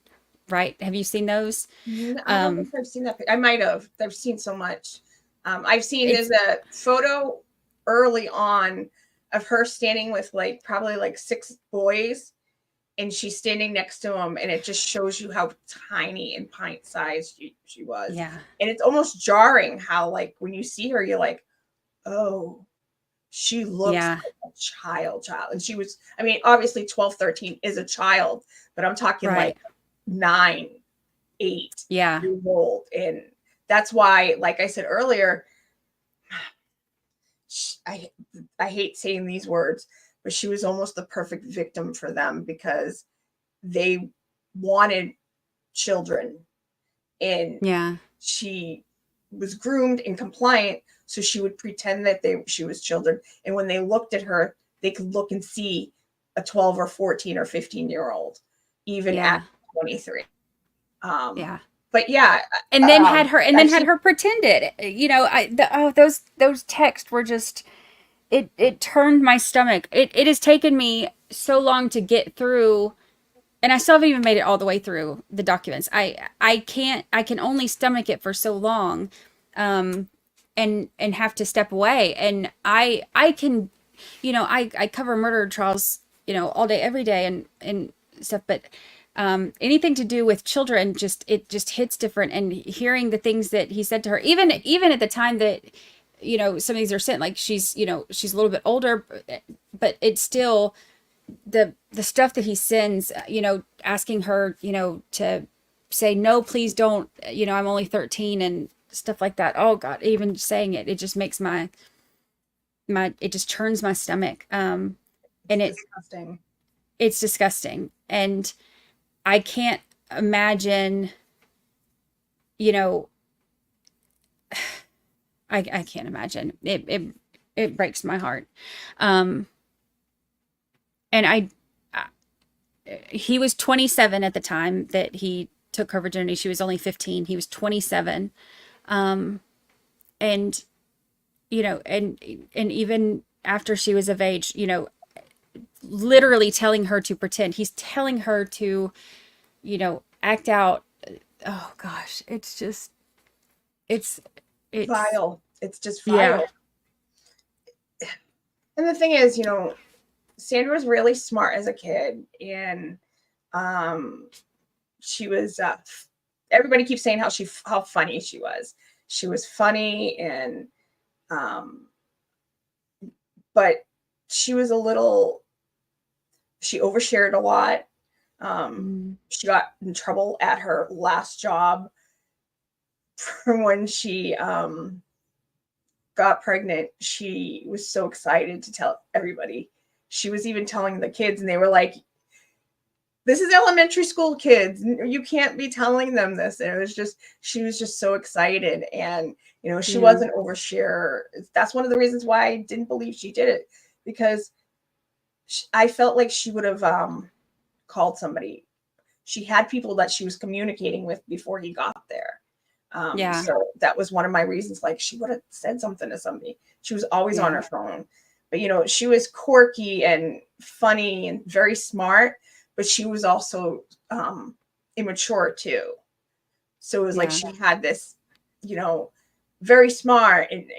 right? Have you seen those? I don't think I've seen that. I might have. I've seen so much. I've seen there's a photo early on of her standing with probably 6 boys, and she's standing next to them, and it just shows you how tiny and pint-sized she was. Yeah. And it's almost jarring how when you see her, you're like, oh, she looks like a child. And she was, obviously 12, 13 is a child, but I'm talking 9, 8 years old. And that's why, like I said earlier, I hate saying these words, but she was almost the perfect victim for them because they wanted children, and she was groomed and compliant, so she would pretend that she was children, and when they looked at her, they could look and see a 12 or 14 or 15-year-old, even at 23. but yeah, and then had her actually, pretend it. Those texts were just, it turned my stomach. It has taken me so long to get through, and I still haven't even made it all the way through the documents. I can only stomach it for so long, and have to step away. And I can, I cover murder trials, all day, every day, and stuff, but anything to do with children, it just hits different. And hearing the things that he said to her, even at the time that, some of these are sent, like she's a little bit older, but it's still the stuff that he sends, asking her, to say, no, please don't, I'm only 13 and stuff like that. Oh God, even saying it just makes it just churns my stomach. And disgusting. It's disgusting. And I can't imagine, I can't imagine. It breaks my heart. And he was 27 at the time that he took her virginity. She was only 15. He was 27. And, and even after she was of age, literally telling her to pretend. He's telling her to, act out. Oh gosh, it's just, it's Vile. It's just vile. Yeah. And the thing is, Sandra was really smart as a kid, and she was. Everybody keeps saying how funny she was. She was funny, and but she was a little. She overshared a lot. She got in trouble at her last job from when she got pregnant. She was so excited to tell everybody. She was even telling the kids, and they were like, this is elementary school kids. You can't be telling them this. And it was just, she was just so excited. And, she wasn't overshare. That's one of the reasons why I didn't believe she did it, because I felt like she would have called somebody. She had people that she was communicating with before he got there. So that was one of my reasons. Like, she would have said something to somebody. She was always on her phone. But, she was quirky and funny and very smart, but she was also immature too. So it was like she had this, very smart and,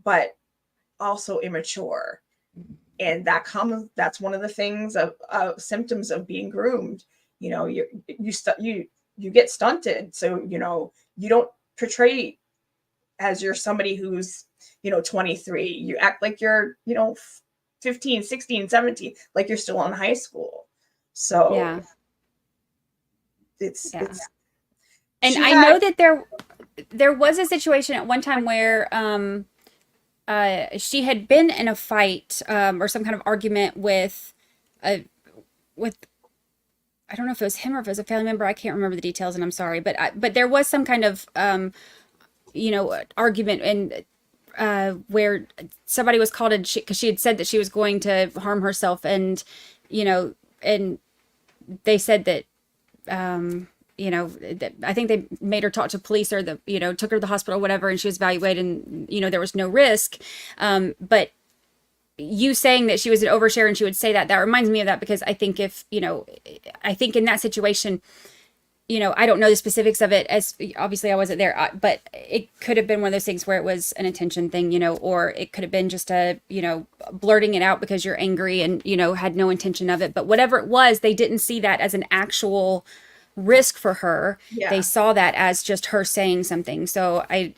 but also immature. And that's one of the things of symptoms of being groomed. You get stunted. So, you don't portray as you're somebody who's, 23. You act like you're, 15, 16, 17, like you're still in high school. So it's and I know that there was a situation at one time where she had been in a fight or some kind of argument with I don't know if it was him or if it was a family member. I can't remember the details, and I'm sorry, but there was some kind of argument, and where somebody was called in because she had said that she was going to harm herself, and and they said that I think they made her talk to police, or took her to the hospital or whatever, and she was evaluated, and there was no risk. But you saying that she was an overshare and she would say that reminds me of that, because I think I think in that situation, I don't know the specifics of it, as obviously I wasn't there, but it could have been one of those things where it was an attention thing, or it could have been just a, blurting it out because you're angry and, had no intention of it. But whatever it was, they didn't see that as an actual risk for her. They saw that as just her saying something. So I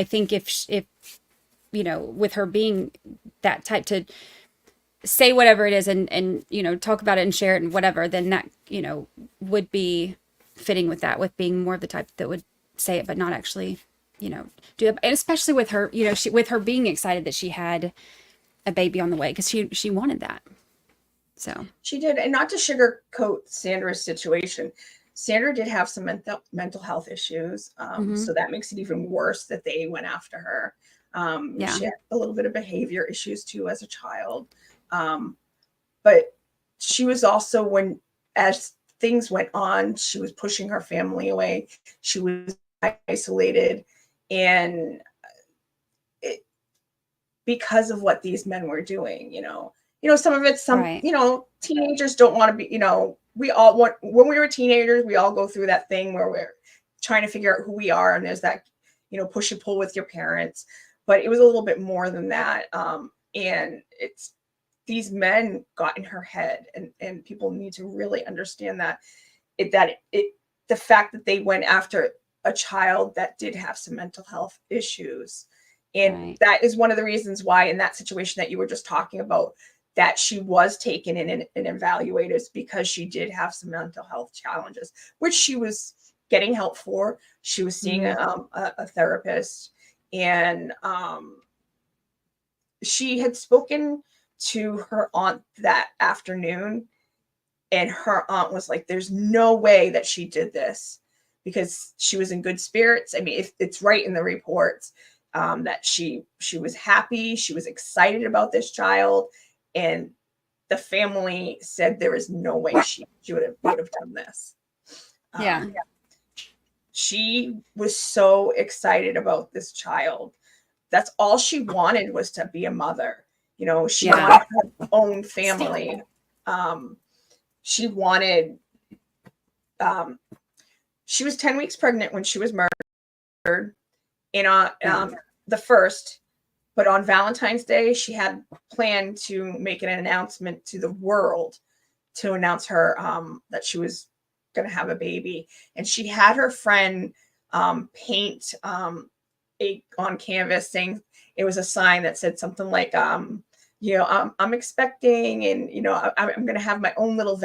think if with her being that type to say whatever it is and talk about it and share it and whatever, then that would be fitting with that, with being more of the type that would say it but not actually do it. And especially with her, with her being excited that she had a baby on the way, because she wanted that. So she did. And not to sugarcoat Sandra's situation, Sandra did have some mental health issues. So that makes it even worse that they went after her. She had a little bit of behavior issues too as a child. But she was also, as things went on. She was pushing her family away. She was isolated, and because of what these men were doing, some of it's Right. Teenagers don't want to be, we all want, when we were teenagers, we all go through that thing where we're trying to figure out who we are. And there's that, push and pull with your parents, but it was a little bit more than that. And these men got in her head, and people need to really understand that the fact that they went after a child that did have some mental health issues. And that is one of the reasons why in that situation that you were just talking about, that she was taken in and evaluated, is because she did have some mental health challenges, which she was getting help for. She was seeing a therapist, and she had spoken to her aunt that afternoon, and her aunt was like, there's no way that she did this, because she was in good spirits. I mean, it's right in the reports. That she was happy, she was excited about this child, and the family said there is no way she would have done this. She was so excited about this child. That's all she wanted, was to be a mother. She wanted her own family. She wanted. She was 10 weeks pregnant when she was murdered. And the first, but on Valentine's Day, she had planned to make an announcement to the world to announce her that she was going to have a baby. And she had her friend paint on canvas, saying it was a sign that said something like, I'm expecting, and I'm going to have my own little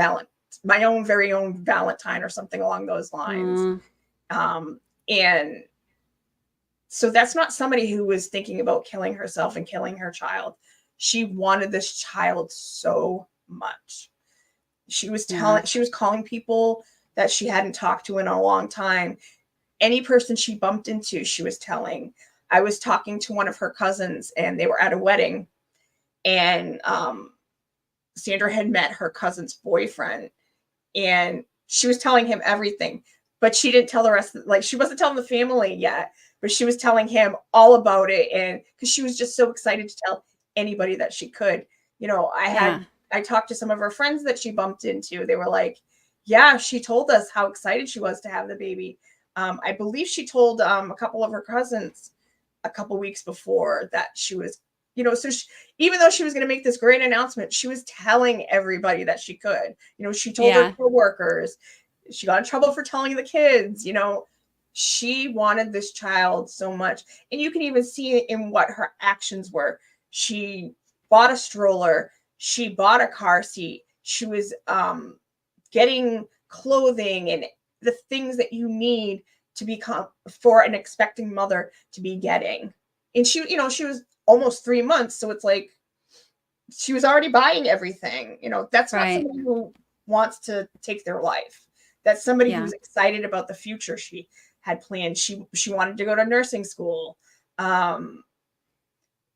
my own very own Valentine, or something along those lines. And so that's not somebody who was thinking about killing herself and killing her child. She wanted this child so much. She was calling people that she hadn't talked to in a long time. Any person she bumped into, she was telling. I was talking to one of her cousins, and they were at a wedding, and Sandra had met her cousin's boyfriend, and she was telling him everything, but she didn't tell the rest she wasn't telling the family yet, but she was telling him all about it. And because she was just so excited to tell anybody that she could. I talked to some of her friends that she bumped into. They were like, yeah, she told us how excited she was to have the baby. I believe she told a couple of her cousins a couple weeks before that she was, so even though she was going to make this great announcement, she was telling everybody that she could. She told her coworkers. She got in trouble for telling the kids. She wanted this child so much. And you can even see in what her actions were. She bought a stroller. She bought a car seat. She was getting clothing and the things that you need to become for an expecting mother to be getting. And she was almost 3 months. So it's like she was already buying everything. That's not somebody who wants to take their life. That's somebody who's excited about the future she had planned. She wanted to go to nursing school.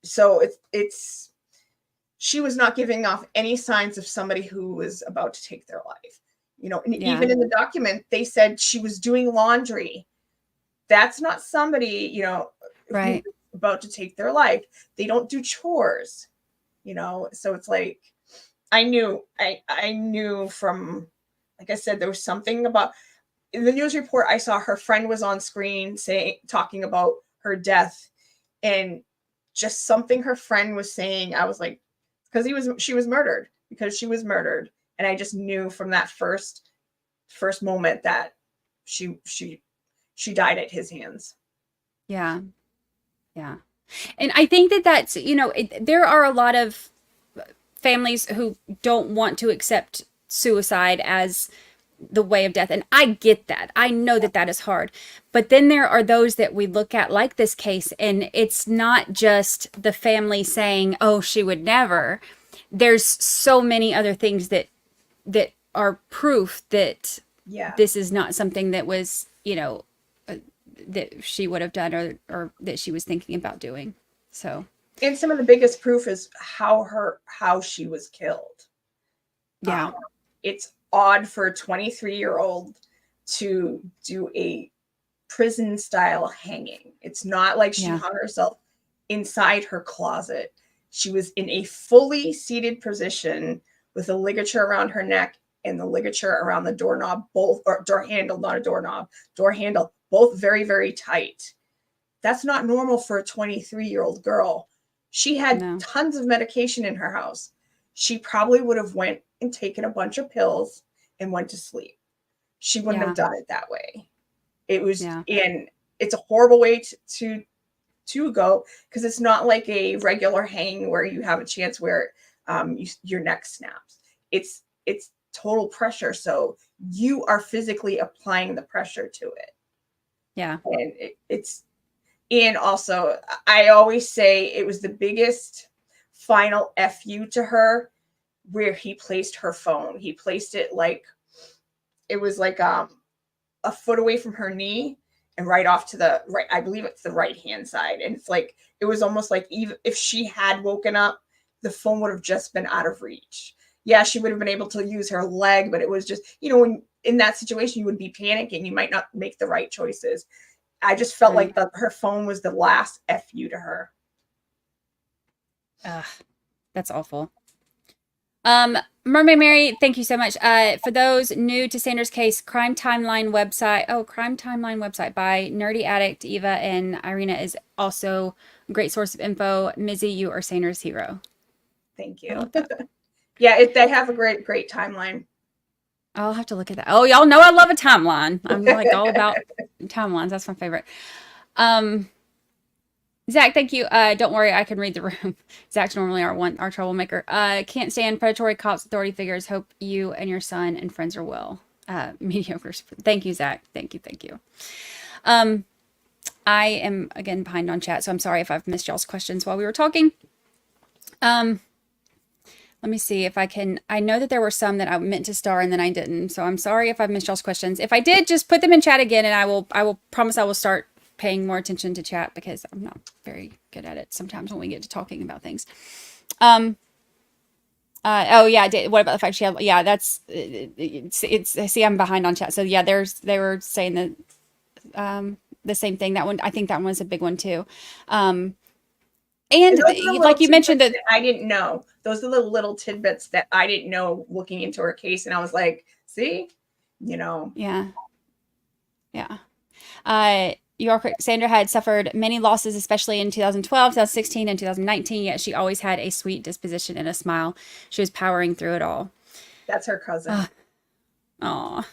So she was not giving off any signs of somebody who was about to take their life. And even in the document, they said she was doing laundry. That's not somebody, who's about to take their life. They don't do chores, so it's like, I knew from, like I said, there was something about in the news report. I saw her friend was on screen talking about her death, and just something her friend was saying. I was like, because she was murdered. And I just knew from that first moment that she died at his hands. Yeah. And I think that's, there are a lot of families who don't want to accept suicide as the way of death. And I get that. I know that is hard. But then there are those that we look at, like this case, and it's not just the family saying, oh, she would never. There's so many other things that are proof that this is not something that was, that she would have done or that she was thinking about doing. So, and some of the biggest proof is how she was killed. It's odd for a 23-year-old to do a prison style hanging. It's not like she hung herself inside her closet. She was in a fully seated position with a ligature around her neck and the ligature around the doorknob, both, or door handle, not a doorknob, door handle, both very, very tight. That's not normal for a 23-year-old girl. She had tons of medication in her house. She probably would have went and taken a bunch of pills and went to sleep. She wouldn't have done it that way. It was, and it's a horrible way to go, because it's not like a regular hang where you have a chance where your neck snaps. It's total pressure. So you are physically applying the pressure to it. Yeah. And and also I always say it was the biggest final FU to her where he placed her phone. He placed it like, it was like a foot away from her knee and right off to the right. I believe it's the right hand side. And it's like, it was almost like even if she had woken up, the phone would have just been out of reach. Yeah, she would have been able to use her leg, but it was just, when in that situation, you would be panicking. You might not make the right choices. I just felt like her phone was the last FU to her. That's awful. Mermaid Mary, thank you so much. For those new to Sandra's case, Crime Timeline website by Nerdy Addict, Eva, and Irina is also a great source of info. Mizzy, you are Sandra's hero. Thank you. Yeah, they have a great timeline. I'll have to look at that. Oh, y'all know I love a timeline. I'm like all about timelines. That's my favorite. Zach, thank you. Don't worry, I can read the room. Zach's normally our troublemaker. Can't stand predatory cops, authority figures. Hope you and your son and friends are well. Mediocre. Thank you, Zach. Thank you. I am again behind on chat, so I'm sorry if I've missed y'all's questions while we were talking. Let me see if I can. I know that there were some that I meant to star and then I didn't. So I'm sorry if I've missed y'all's questions. If I did, just put them in chat again, and I will promise I will start paying more attention to chat, because I'm not very good at it sometimes when we get to talking about things. Oh yeah, what about the fact she had? Yeah, that's it's. See, I'm behind on chat. So yeah, they were saying that the same thing. That one, I think that one was a big one too. And like you mentioned that I didn't know. Those are the little tidbits that I didn't know looking into her case. And I was like, see, Yeah. You are correct. Sandra had suffered many losses, especially in 2012, 2016, and 2019, yet she always had a sweet disposition and a smile. She was powering through it all. That's her cousin. Oh,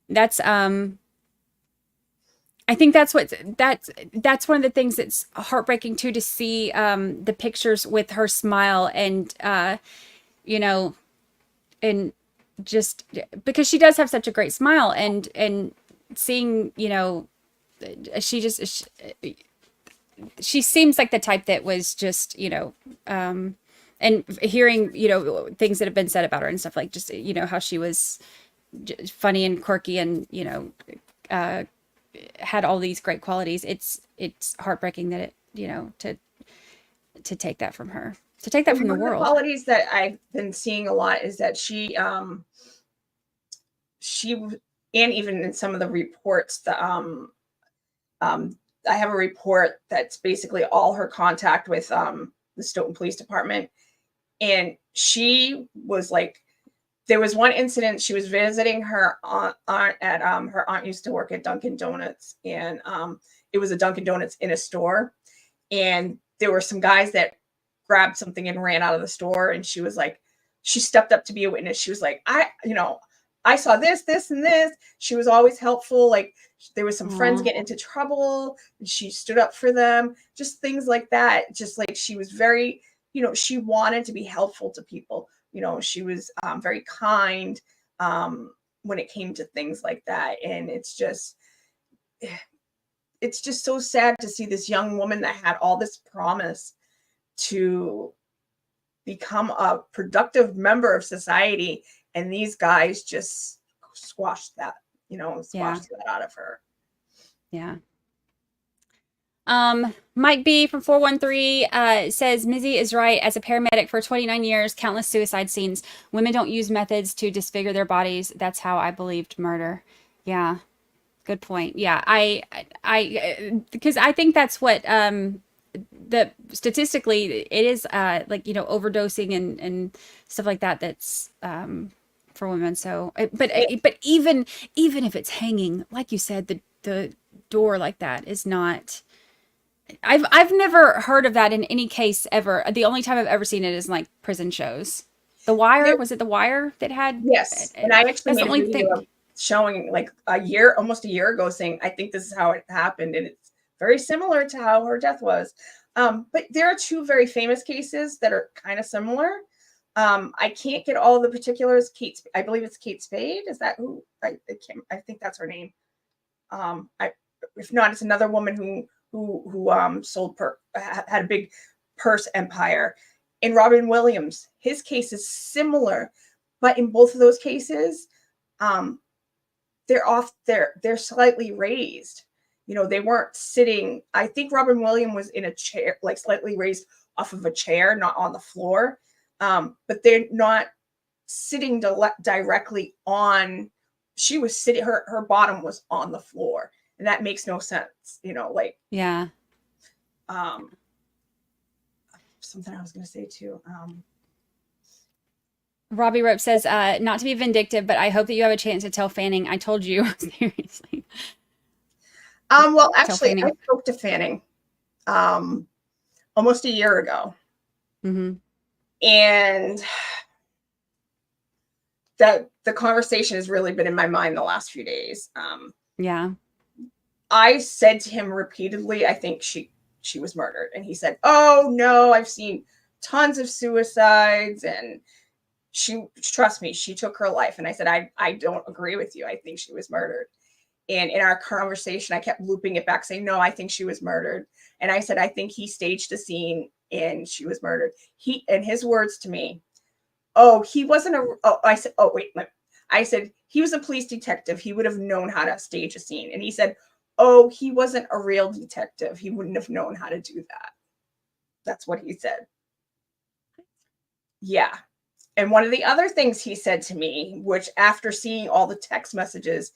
that's, I think that's one of the things that's heartbreaking too, to see the pictures with her smile and and just because she does have such a great smile, and seeing she seems like the type that was just and hearing things that have been said about her and stuff, like just how she was funny and quirky and had all these great qualities. It's heartbreaking that it to take that from her, to take that from the world. The qualities that I've been seeing a lot is that she and even in some of the reports, I have a report that's basically all her contact with the Stoughton Police Department, and she was like, there was one incident. She was visiting her aunt at her aunt used to work at Dunkin' Donuts, and it was a Dunkin' Donuts in a store, and there were some guys that grabbed something and ran out of the store, and she was like, she stepped up to be a witness. She was like, I saw this, and this. She was always helpful. Like, there was some friends getting into trouble, and she stood up for them. Just things like that. Just like, she was very, she wanted to be helpful to people. She was very kind when it came to things like that. And it's just so sad to see this young woman that had all this promise to become a productive member of society, and these guys just squashed that, that out of her. Yeah. Mike B from 413 says Mizzy is right. As a paramedic for 29 years, countless suicide scenes. Women don't use methods to disfigure their bodies. That's how I believed murder. Yeah, good point. Yeah, because I think that's what the statistically it is like overdosing and stuff like that. That's for women. So, but even if it's hanging, like you said, the door like that is not. I've never heard of that in any case ever. The only time I've ever seen it is in, like, prison shows. The Wire, was it The Wire that had? Yes, and I actually that's the made only a video thing. showing like almost a year ago, saying I think this is how it happened, and it's very similar to how her death was. But there are two very famous cases that are kind of similar. I can't get all the particulars. I believe it's Kate Spade. Is that who? I think that's her name. If not, it's another woman who had a big purse empire. In Robin Williams, his case is similar, but in both of those cases, they're slightly raised. They weren't sitting. I think Robin Williams was in a chair, like slightly raised off of a chair, not on the floor. But they're not sitting directly on. She was sitting. Her bottom was on the floor. And that makes no sense, Yeah. Something I was going to say too. Robbie Rope says, not to be vindictive, but I hope that you have a chance to tell Fanning. I told you. Seriously. Well, actually, I spoke to Fanning almost a year ago. Mm-hmm. And that the conversation has really been in my mind the last few days. Yeah. I said to him repeatedly, I think she was murdered. And he said, oh, no, I've seen tons of suicides. And trust me, she took her life. And I said, I don't agree with you. I think she was murdered. And in our conversation, I kept looping it back, saying, no, I think she was murdered. And I said, I think he staged a scene and she was murdered. And his words to me, I said, I said, he was a police detective. He would have known how to stage a scene. And he said, oh, he wasn't a real detective. He wouldn't have known how to do that. That's what he said. Yeah. And one of the other things he said to me, which after seeing all the text messages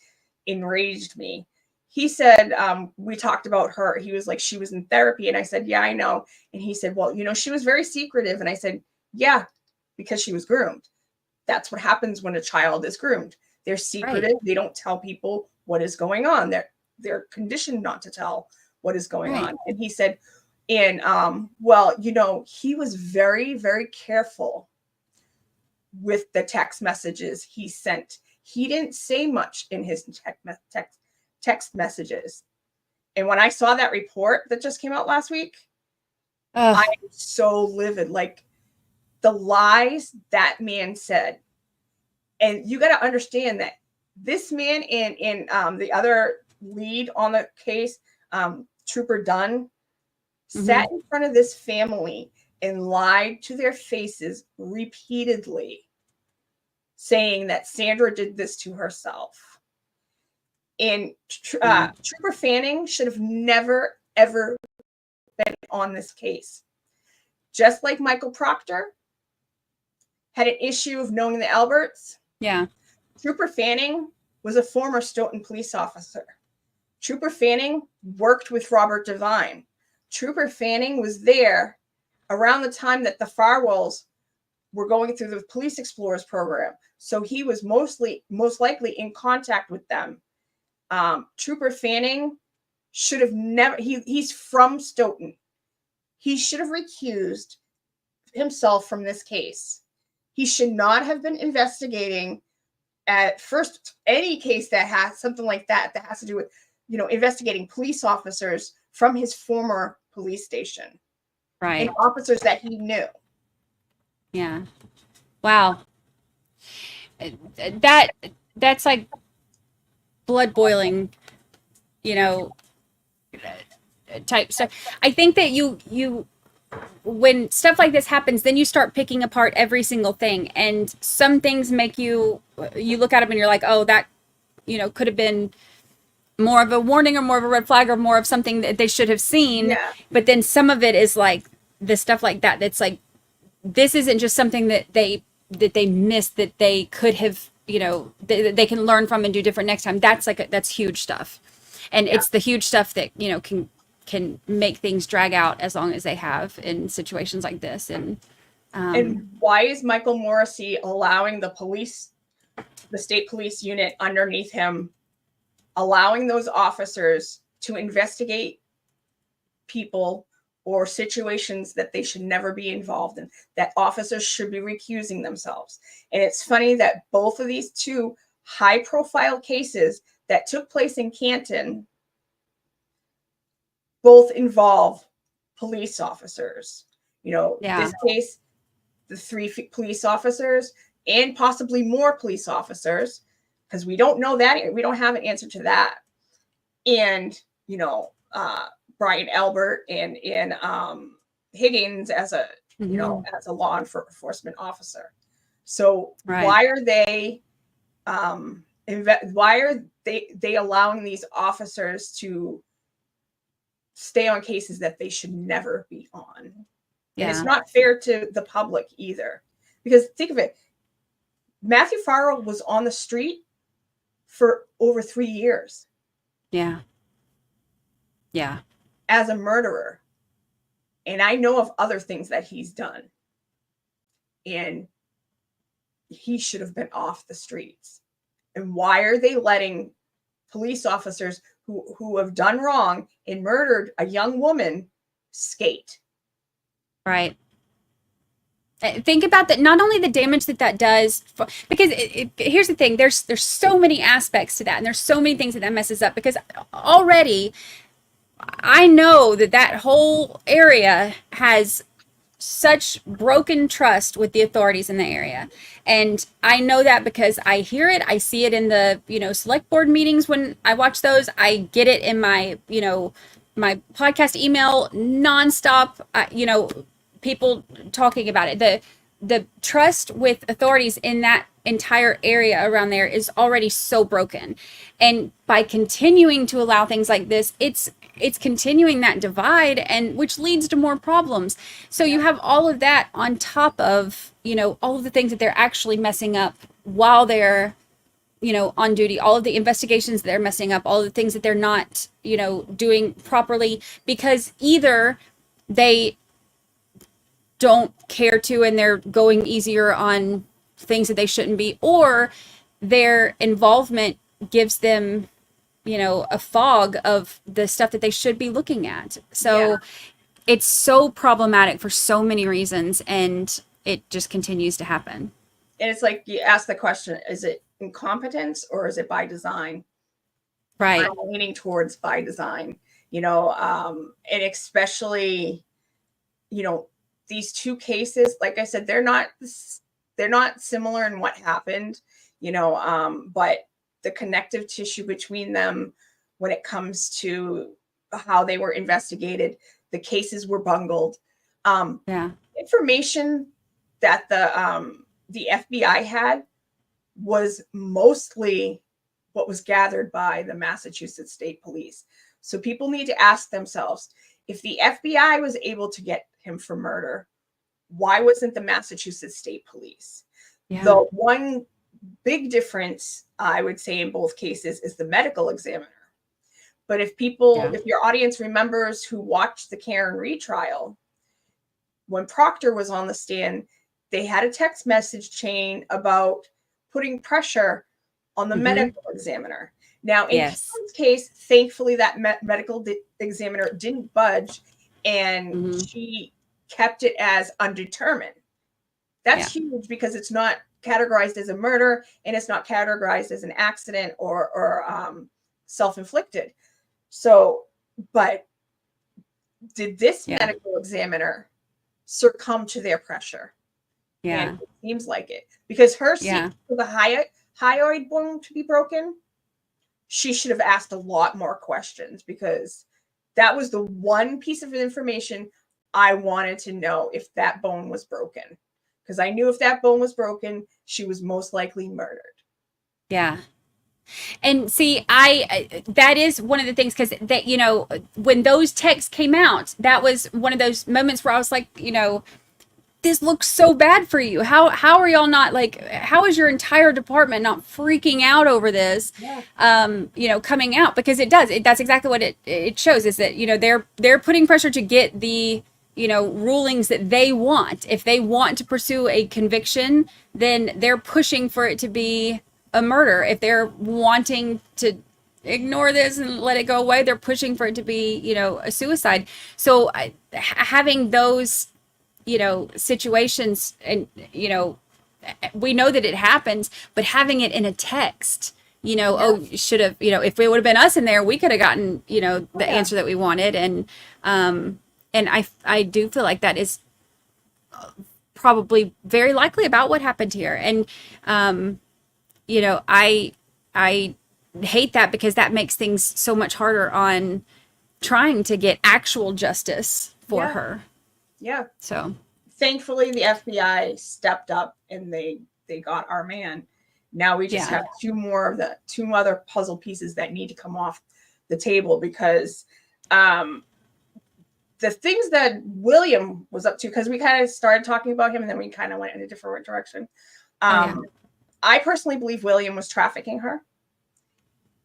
enraged me, he said, we talked about her. He was like, she was in therapy. And I said, yeah, I know. And he said, well, she was very secretive. And I said, yeah, because she was groomed. That's what happens when a child is groomed. They're secretive. Right. They don't tell people what is going on. They're conditioned not to tell what is going on. And he said, and he was very, very careful with the text messages he sent. He didn't say much in his text messages. And when I saw that report that just came out last week, I'm so livid. Like the lies that man said. And you got to understand that this man in the other lead on the case, Trooper Dunn, sat in front of this family and lied to their faces repeatedly, saying that Sandra did this to herself. And Trooper Fanning should have never, ever been on this case. Just like Michael Proctor had an issue of knowing the Alberts. Yeah. Trooper Fanning was a former Stoughton police officer. Trooper Fanning worked with Robert Devine. Trooper Fanning was there around the time that the Farwells were going through the Police Explorers program. So he was most likely in contact with them. Trooper Fanning should have never, he's from Stoughton. He should have recused himself from this case. He should not have been investigating at first any case that has something like that has to do with, investigating police officers from his former police station. Right. And officers that he knew. Yeah. Wow. That's like blood boiling, type stuff. I think that you when stuff like this happens, then you start picking apart every single thing, and some things make you look at them and you're like, oh, that could have been more of a warning or more of a red flag or more of something that they should have seen. Yeah. But then some of it is like the stuff like that. That's like, this isn't just something that they missed that they could have, you know, they can learn from and do different next time. That's like, that's huge stuff. And it's the huge stuff that, you know, can make things drag out as long as they have in situations like this. And why is Michael Morrissey allowing the state police unit underneath him, allowing those officers to investigate people or situations that they should never be involved in, that officers should be recusing themselves? And it's funny that both of these two high-profile cases that took place in Canton both involve police officers. You know, this case, the 3 police officers and possibly more police officers, because we don't know that. We don't have an answer to that. And, you know, Brian Albert and Higgins as a, you know, as a law enforcement officer. So why are they, why are they allowing these officers to stay on cases that they should never be on? And it's not fair to the public either, because think of it. Matthew Farwell was on the street for over 3 years. Yeah. Yeah. As a murderer. And I know of other things that he's done. And he should have been off the streets. And why are they letting police officers who have done wrong and murdered a young woman skate? Right. Think about that. Not only the damage that does, because here's the thing. There's so many aspects to that, and there's so many things that messes up. Because already, I know that whole area has such broken trust with the authorities in the area, and I know that because I hear it. I see it in the, you know, select board meetings when I watch those. I get it in my, you know, my podcast email nonstop. You know, people talking about it. The trust with authorities in that entire area around there is already so broken. And by continuing to allow things like this, it's continuing that divide, and which leads to more problems. So you have all of that on top of, you know, all of the things that they're actually messing up while they're, you know, on duty, all of the investigations they're messing up, all of the things that they're not, you know, doing properly, because either they don't care to and they're going easier on things that they shouldn't be, or their involvement gives them, you know, a fog of the stuff that they should be looking at. So it's so problematic for so many reasons, and it just continues to happen. And it's like, you ask the question, is it incompetence or is it by design? Right. I'm leaning towards by design, you know, and especially, you know, these two cases, like I said, they're not similar in what happened, you know, but the connective tissue between them when it comes to how they were investigated, the cases were bungled. Information that the FBI had was mostly what was gathered by the Massachusetts State Police. So people need to ask themselves, if the FBI was able to get him for murder, why wasn't the Massachusetts State Police? The one big difference, I would say, in both cases is the medical examiner. But if your audience remembers who watched the Karen retrial, when Proctor was on the stand, they had a text message chain about putting pressure on the medical examiner. Now, in Karen's case, thankfully, that medical examiner didn't budge, and she kept it as undetermined. That's huge, because it's not categorized as a murder, and it's not categorized as an accident or self-inflicted. So, but did this medical examiner succumb to their pressure? And it seems like it, because her for the hyoid bone to be broken, she should have asked a lot more questions, because that was the one piece of information I wanted to know, if that bone was broken. Because I knew if that bone was broken, she was most likely murdered. Yeah. And see, that is one of the things, because that, you know, when those texts came out, that was one of those moments where I was like, you know, this looks so bad for you. How are y'all not, like, how is your entire department not freaking out over this? You know, coming out, because that's exactly what it shows, is that, you know, they're putting pressure to get the, you know, rulings that they want. If they want to pursue a conviction, then they're pushing for it to be a murder. If they're wanting to ignore this and let it go away, they're pushing for it to be, you know, a suicide. So having those, you know, situations, and, you know, we know that it happens, but having it in a text, you know, oh, should have, you know, if it would have been us in there, we could have gotten, you know, the answer that we wanted. And I do feel like that is probably very likely about what happened here. And, you know, I hate that, because that makes things so much harder on trying to get actual justice for her. Yeah. So thankfully the FBI stepped up and they got our man. Now we just have two other puzzle pieces that need to come off the table, because the things that William was up to, because we kind of started talking about him and then we kind of went in a different direction. I personally believe William was trafficking her.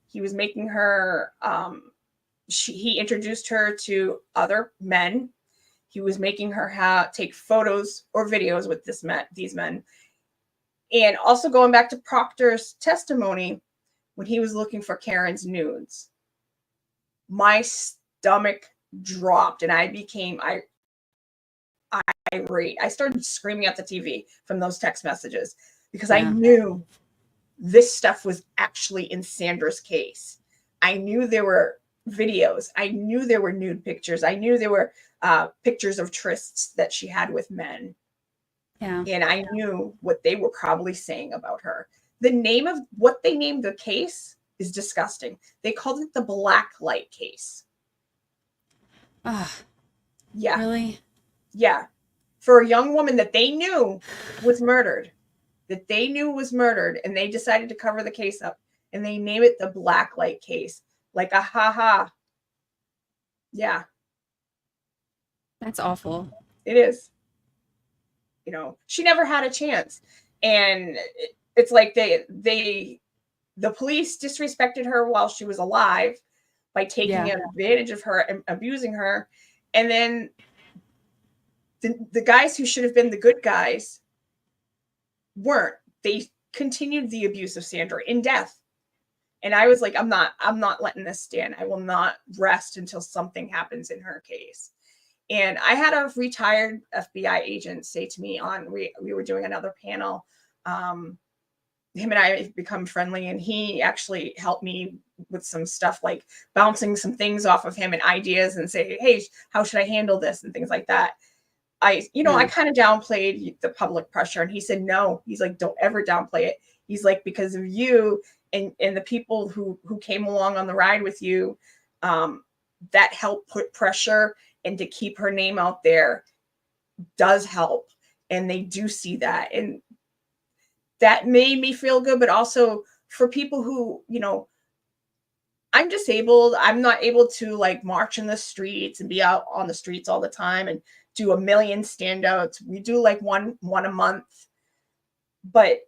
He was making her, he introduced her to other men. He was making her take photos or videos with these men. And also going back to Proctor's testimony, when he was looking for Karen's nudes, my stomach dropped and I became irate. I started screaming at the TV from those text messages, because I knew this stuff was actually in Sandra's case. I knew there were videos. I knew there were nude pictures. I knew there were pictures of trysts that she had with men. Yeah. And I knew what they were probably saying about her. The name of what they named the case is disgusting. They called it the black light case. Yeah. Really? Yeah. For a young woman that they knew was murdered. And they decided to cover the case up, and they name it the black light case. Like a ha-ha. Yeah. That's awful. It is. You know, she never had a chance. And it's like the police disrespected her while she was alive by taking advantage of her and abusing her. And then the guys who should have been the good guys weren't. They continued the abuse of Sandra in death. And I was like, I'm not letting this stand. I will not rest until something happens in her case. And I had a retired FBI agent say to me we were doing another panel. Him and I have become friendly, and he actually helped me with some stuff, like bouncing some things off of him and ideas, and say, hey, how should I handle this, and things like that. I kind of downplayed the public pressure, and he said, no, he's like, don't ever downplay it. He's like, because of you and the people who came along on the ride with you, that helped put pressure, and to keep her name out there does help. And they do see that. And that made me feel good. But also for people who, you know, I'm disabled. I'm not able to like march in the streets and be out on the streets all the time and do a million standouts. We do like one a month. But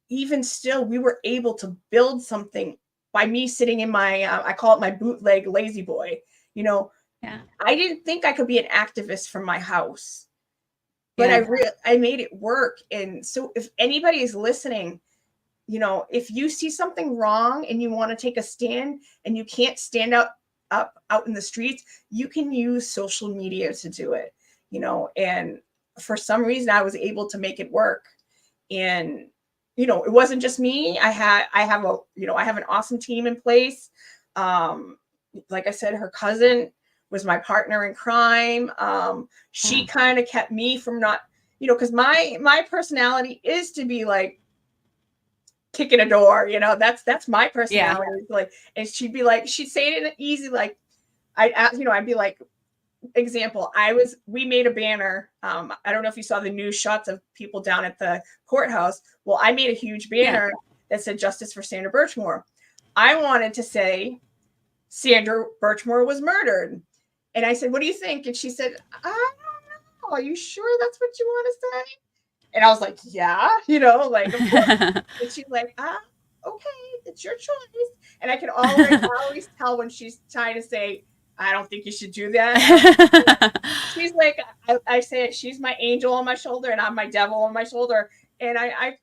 even still, we were able to build something by me sitting in my, I call it my bootleg lazy boy. You know, I didn't think I could be an activist from my house, but I made it work. And so if anybody is listening, you know, if you see something wrong and you want to take a stand and you can't stand out in the streets, you can use social media to do it, you know. And for some reason I was able to make it work. And, you know, it wasn't just me. I have an awesome team in place. Like I said, her cousin was my partner in crime. She kind of kept me from not, you know, because my personality is to be like kicking a door, you know, that's my personality. Like, and she'd be like, she'd say it in easy, like, I'd be like, example, we made a banner. I don't know if you saw the news shots of people down at the courthouse. Well, I made a huge banner that said justice for Sandra Birchmore. I wanted to say Sandra Birchmore was murdered. And I said, what do you think? And she said, I don't know. Are you sure that's what you want to say? And I was like, yeah, like, of course. And she's like, okay, it's your choice. And I can always tell when she's trying to say, I don't think you should do that. She's like, I say, she's my angel on my shoulder and I'm my devil on my shoulder. And I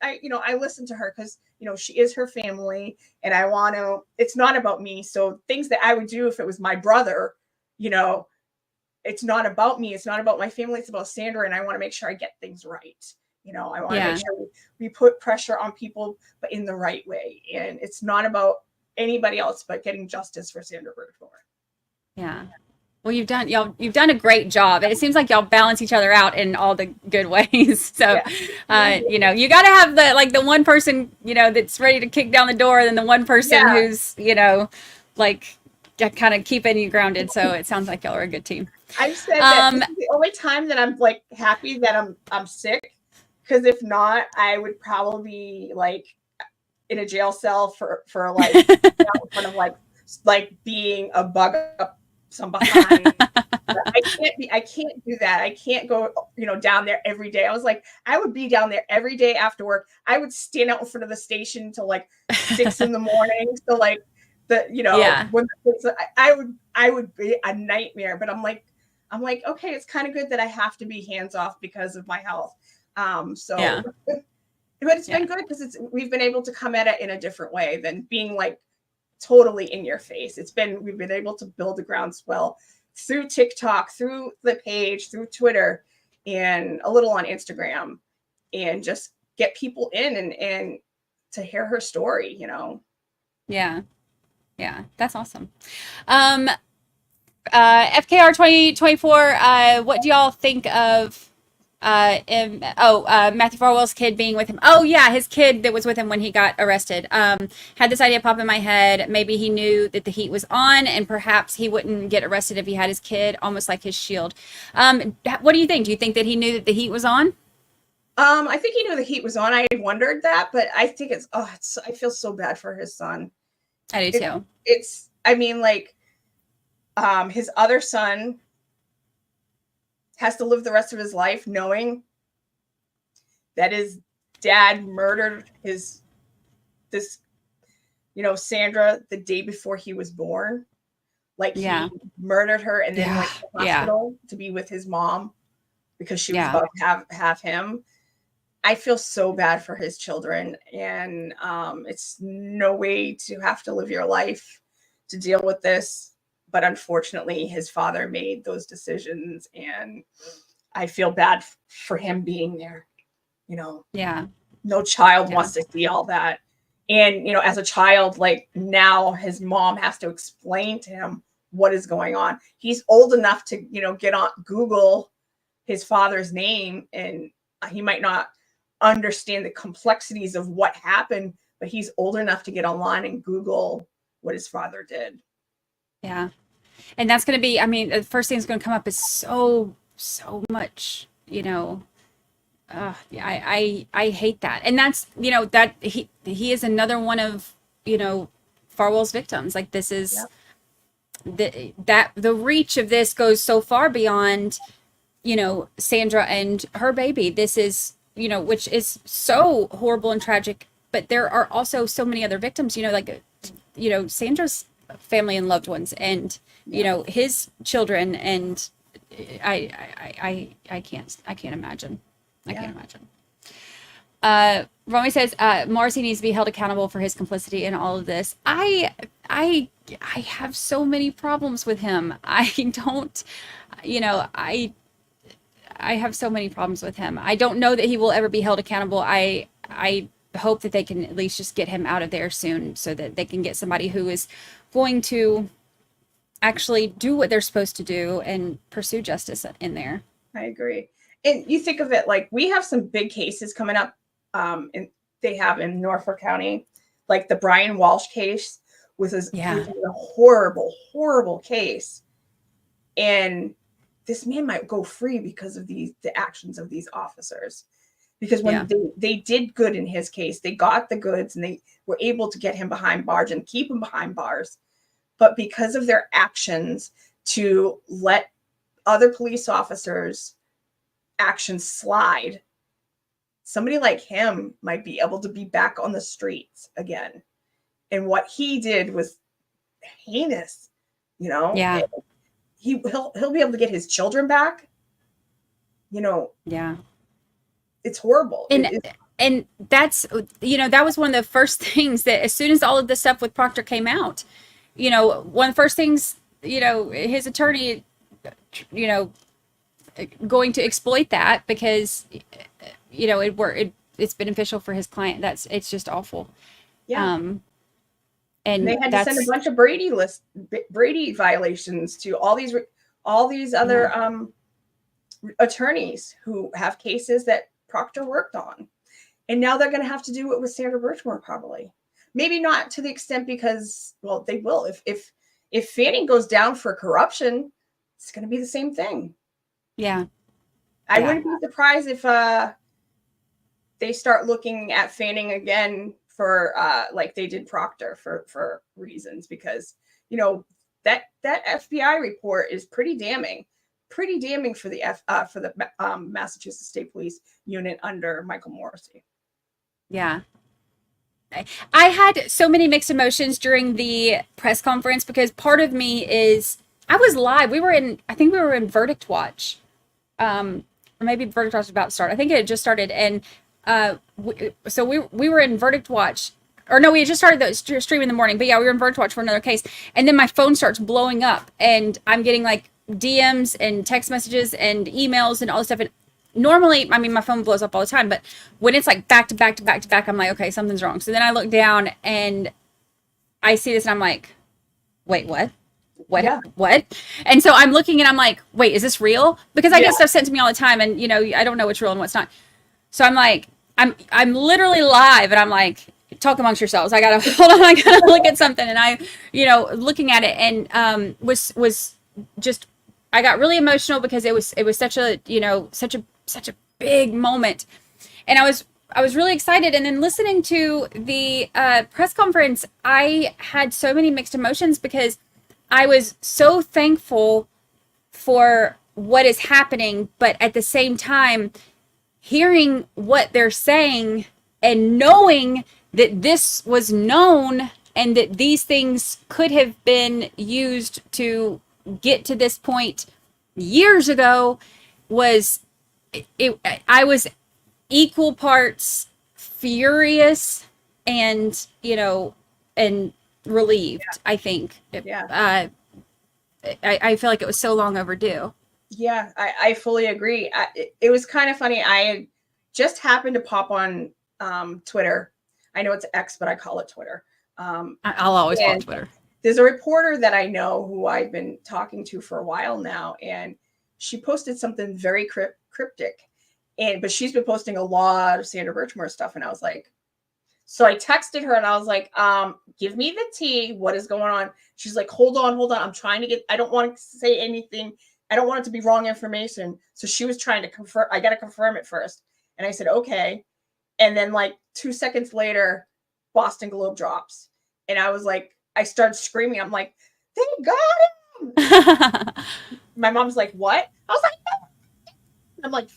listen to her because, she is her family and I want to, it's not about me. So things that I would do if it was my brother, it's not about me. It's not about my family. It's about Sandra. And I want to make sure I get things right. I want to make sure we put pressure on people, but in the right way. And it's not about anybody else, but getting justice for Sandra Birchmore. Yeah. Well, you've done a great job. And it seems like y'all balance each other out in all the good ways. So, you got to have the one person, that's ready to kick down the door, and then the one person who's, kind of keeping you grounded. So it sounds like y'all are a good team. I said that this is the only time that I'm happy that I'm sick. Because if not, I would probably be in a jail cell for kind of being a bug up some behind. I can't do that. I can't go, down there every day. I was like, I would be down there every day after work. I would stand out in front of the station till 6 in the morning. So when I would be a nightmare. But I'm like, okay, it's kind of good that I have to be hands off because of my health. But it's been good because we've been able to come at it in a different way than being totally in your face. We've been able to build a groundswell through TikTok, through the page, through Twitter, and a little on Instagram, and just get people in and to hear her story, Yeah, that's awesome. FKR 2024. What do y'all think of Matthew Farwell's kid being with him? Oh yeah, his kid that was with him when he got arrested. Had this idea pop in my head. Maybe he knew that the heat was on, and perhaps he wouldn't get arrested if he had his kid, almost like his shield. What do you think? Do you think that he knew that the heat was on? I think he knew the heat was on. I wondered that, but I think I feel so bad for his son. I do too. His other son has to live the rest of his life knowing that his dad murdered Sandra the day before he was born. He murdered her and then went to the hospital to be with his mom because she was about to have him. I feel so bad for his children, and it's no way to have to live your life to deal with this. But unfortunately, his father made those decisions, and I feel bad for him being there. No child wants to see all that. And, as a child, now his mom has to explain to him what is going on. He's old enough to, get on Google his father's name, and he might not understand the complexities of what happened, but he's old enough to get online and Google what his father did. Yeah. And that's going to be, the first thing that's going to come up is so much, I hate that. And that's, that he is another one of, Farwell's victims. This is the reach of this goes so far beyond, Sandra and her baby. This is, which is so horrible and tragic, but there are also so many other victims, Sandra's family and loved ones, and his children, and I can't imagine. I can't imagine. Romy says Morrissey needs to be held accountable for his complicity in all of this. I have so many problems with him. I have so many problems with him. I don't know that he will ever be held accountable. I hope that they can at least just get him out of there soon, so that they can get somebody who is going to actually do what they're supposed to do and pursue justice in there. I agree. And you think of it we have some big cases coming up. They have in Norfolk County, the Brian Walsh case was a horrible, horrible case. And this man might go free because of the actions of these officers. because when Yeah. they did good in his case, they got the goods and they were able to get him behind bars and keep him behind bars. But because of their actions to let other police officers' actions slide, somebody like him might be able to be back on the streets again. And what he did was heinous, you know? Yeah. He'll be able to get his children back. You know, Yeah. it's horrible. And that's, that was one of the first things that as soon as all of this stuff with Proctor came out, one of the first things, his attorney, going to exploit that because, it's beneficial for his client. It's just awful. Yeah. And they had to send a bunch of Brady violations to all these other attorneys who have cases that Proctor worked on. And now they're going to have to do it with Sandra Birchmore, probably. Maybe not to the extent because, well, they will. If Fanning goes down for corruption, it's going to be the same thing. Yeah. I wouldn't be surprised if they start looking at Fanning again for like they did Proctor for reasons, because that FBI report is pretty damning for the Massachusetts State Police unit under Michael Morrissey. Yeah. I had so many mixed emotions during the press conference because part of me is I was live. I think we were in Verdict Watch. Or maybe Verdict Watch was about to start. I think it had just started. And we were in Verdict Watch. Or no, we had just started the stream in the morning. But yeah, we were in Verdict Watch for another case. And then my phone starts blowing up. And I'm getting like DMs and text messages and emails and all this stuff. And normally, I mean, my phone blows up all the time. But when it's like back to back to back to back, I'm like, okay, something's wrong. So then I look down and I see this and I'm like, wait, what? What? And so I'm looking and I'm like, wait, is this real? Because I get stuff sent to me all the time and I don't know what's real and what's not. So I'm like, I'm literally live and I'm like, talk amongst yourselves. I gotta hold on, I gotta look at something. And I, looking at it and was just I got really emotional because it was such a such a big moment. And I was really excited. And then listening to the press conference, I had so many mixed emotions because I was so thankful for what is happening, but at the same time, hearing what they're saying and knowing that this was known and that these things could have been used to get to this point years ago I was equal parts furious and, and relieved, I think. I feel like it was so long overdue. Yeah, I fully agree. It was kind of funny. I had just happened to pop on Twitter. I know it's X, but I call it Twitter. I'll always call it Twitter. There's a reporter that I know who I've been talking to for a while now, and she posted something very cryptic. But she's been posting a lot of Sandra Birchmore stuff, and I was like, so I texted her and I was like, give me the tea. What is going on? She's like, hold on. I'm trying to I don't want to say anything. I don't want it to be wrong information. So she was trying to confirm. I got to confirm it first. And I said, okay. And then like 2 seconds later, Boston Globe drops. And I was like, I started screaming. I'm like, they got him. My mom's like, what? I was like, no. I'm like,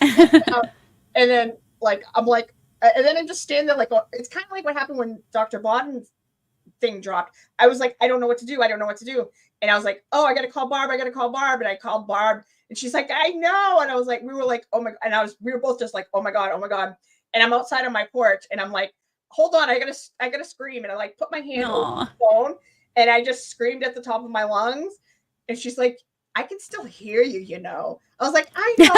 and then like, I'm like, and then I just stand there like, it's kind of like what happened when Dr. Bodden's thing dropped. I was like, I don't know what to do. And I was like, oh, I got to call Barb. And I called Barb and she's like, I know. And I was like, we were like, oh my, and we were both just like, oh my God. And I'm outside on my porch and I'm like, hold on. I gotta scream. And I like put my hand over the phone and I just screamed at the top of my lungs. And she's like, I can still hear you, I was like, I know.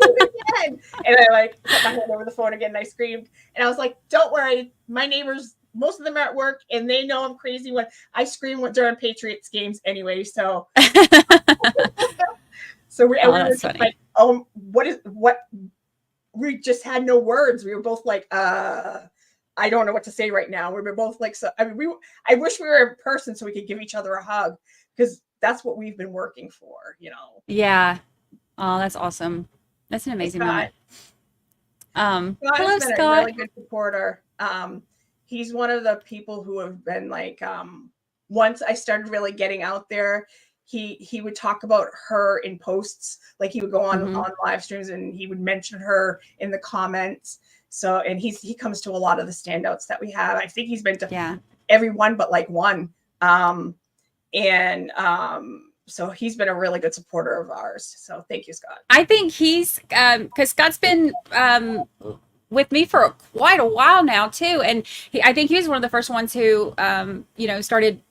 Again. And I like put my hand over the phone again and I screamed. And I was like, don't worry. My neighbors, most of them are at work and they know I'm crazy when I scream during Patriots games anyway. So, we were just like, oh, what? We just had no words. We were both like, I don't know what to say right now. We were both like, so I mean, I wish we were in person so we could give each other a hug because that's what we've been working for, Yeah. Oh, that's awesome. That's an amazing moment. Scott Hello, has been a Scott. really good supporter. He's one of the people who have been like, once I started really getting out there, he would talk about her in posts. Like he would go on live streams and he would mention her in the comments. So, and he comes to a lot of the standouts that we have. I think he's been to every one but like one. So he's been a really good supporter of ours. So thank you, Scott. I think he's because Scott's been with me for quite a while now too, and I think he was one of the first ones who started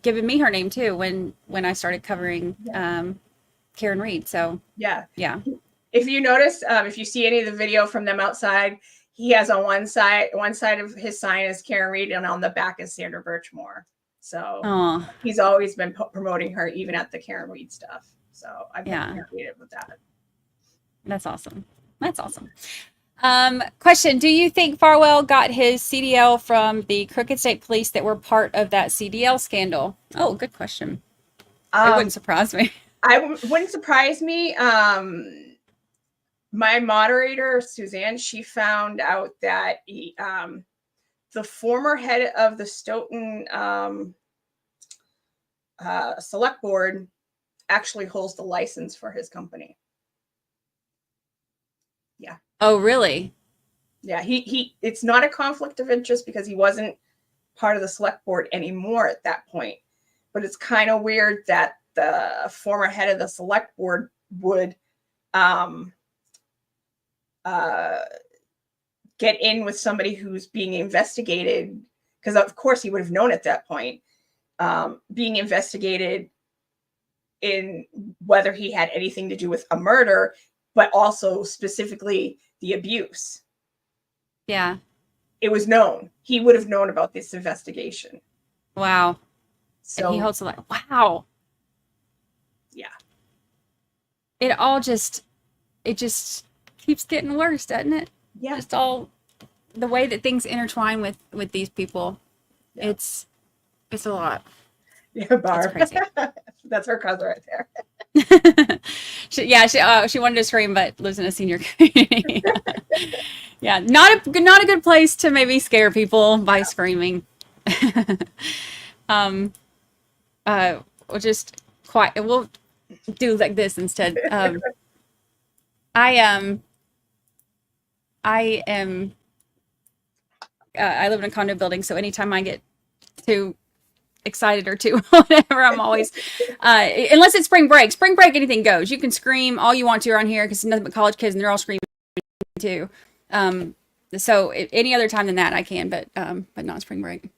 giving me her name too when I started covering Karen Reed. So yeah. If you notice, if you see any of the video from them outside, he has on one side of his sign is Karen Reed, and on the back is Sandra Birchmore. So he's always been promoting her, even at the Karen Reed stuff. So I've been creative with that. That's awesome. Question: do you think Farwell got his CDL from the Crooked State Police that were part of that CDL scandal? Oh, good question. It wouldn't surprise me. Wouldn't surprise me. My moderator, Suzanne, she found out that the former head of the Stoughton select board actually holds the license for his company. Yeah. Oh, really? Yeah. He it's not a conflict of interest because he wasn't part of the select board anymore at that point. But it's kind of weird that the former head of the select board would get in with somebody who's being investigated, because of course he would have known at that point, being investigated in whether he had anything to do with a murder, but also specifically the abuse. Yeah. It was known. He would have known about this investigation. Wow. So and he holds like, wow. Yeah. It just keeps getting worse, doesn't it? Yeah. Just all the way that things intertwine with these people. Yeah. It's a lot. Yeah, Barb. That's crazy. That's her cousin right there. she wanted to scream, but lives in a senior community. Yeah, not a good place to maybe scare people by screaming. We'll just we'll do like this instead. I live in a condo building, so anytime I get too excited or too whatever, I'm always unless it's spring break, anything goes. You can scream all you want to around here because it's nothing but college kids and they're all screaming too. So any other time than that I can, but not spring break.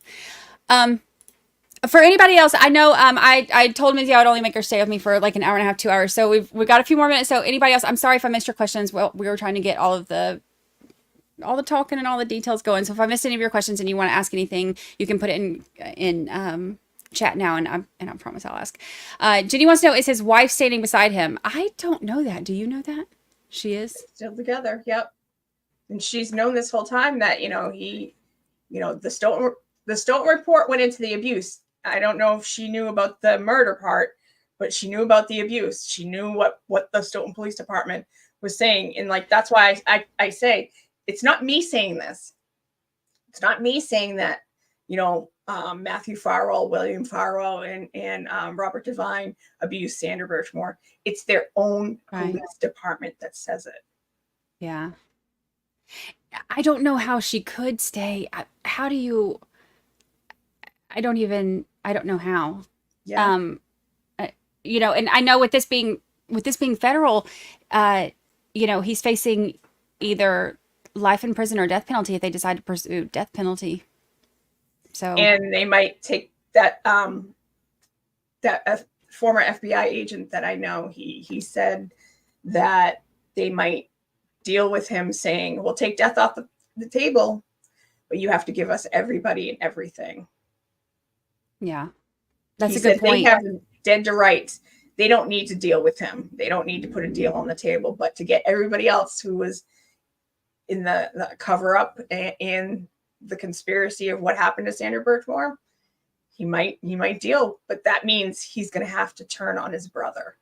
For anybody else, I know I told Mizzy I would only make her stay with me for like an hour and a half, 2 hours. So we've got a few more minutes. So anybody else, I'm sorry if I missed your questions. Well, we were trying to get all the talking and all the details going. So if I missed any of your questions and you want to ask anything, you can put it in chat now, and I promise I'll ask. Jenny wants to know, is his wife standing beside him? I don't know that. Do you know that? She is still together. Yep. And she's known this whole time that the Stoughton report went into the abuse. I don't know if she knew about the murder part, but she knew about the abuse. She knew what the Stoughton Police Department was saying. And like, that's why I say, it's not me saying this. It's not me saying that, Matthew Farwell, William Farwell, and Robert Devine abused Sandra Birchmore. It's their own police department that says it. Yeah. I don't know how she could stay. How do you... I don't know how. Yeah. And I know with this being federal, he's facing either life in prison or death penalty if they decide to pursue death penalty. So, and they might take that former FBI agent that I know, he said that they might deal with him saying, we'll take death off the table, but you have to give us everybody and everything. Yeah, that's a good point. They have him dead to rights. They don't need to deal with him. They don't need to put a deal on the table, but to get everybody else who was in the cover up and the conspiracy of what happened to Sandra Birchmore, he might deal, but that means he's going to have to turn on his brother,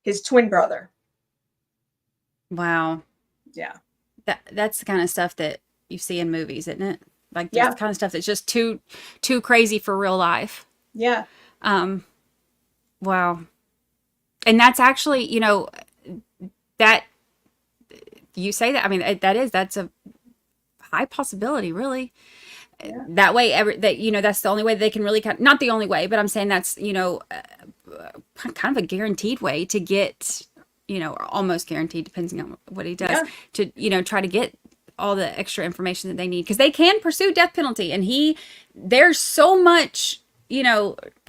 his twin brother. Wow. Yeah. That's the kind of stuff that you see in movies, isn't it? Like Yeah. the kind of stuff that's just too crazy for real life. Yeah. Wow. And that's actually, that you say that, I mean, that's a high possibility, really. Yeah. That way, that's the only way they can really not the only way, but I'm saying that's, kind of a guaranteed way to get, almost guaranteed, depending on what he does, to, try to get all the extra information that they need, because they can pursue death penalty, and there's so much,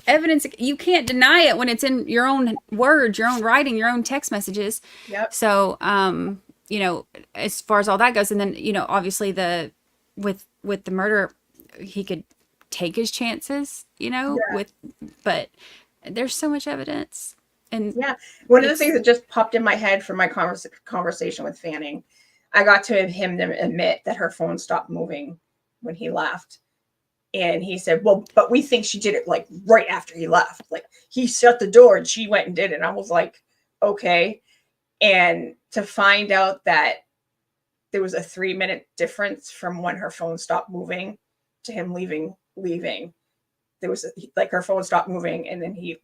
evidence, you can't deny it when it's in your own words, your own writing, your own text messages. Yep. So, as far as all that goes, and then, obviously with the murder, he could take his chances, but there's so much evidence. And one of the things that just popped in my head from my conversation with Fanning, I got to him to admit that her phone stopped moving when he left. And he said, well, but we think she did it like right after he left. Like he shut the door and she went and did it. And I was like, okay. And to find out that there was a 3-minute difference from when her phone stopped moving to him leaving, there was like her phone stopped moving. And then he,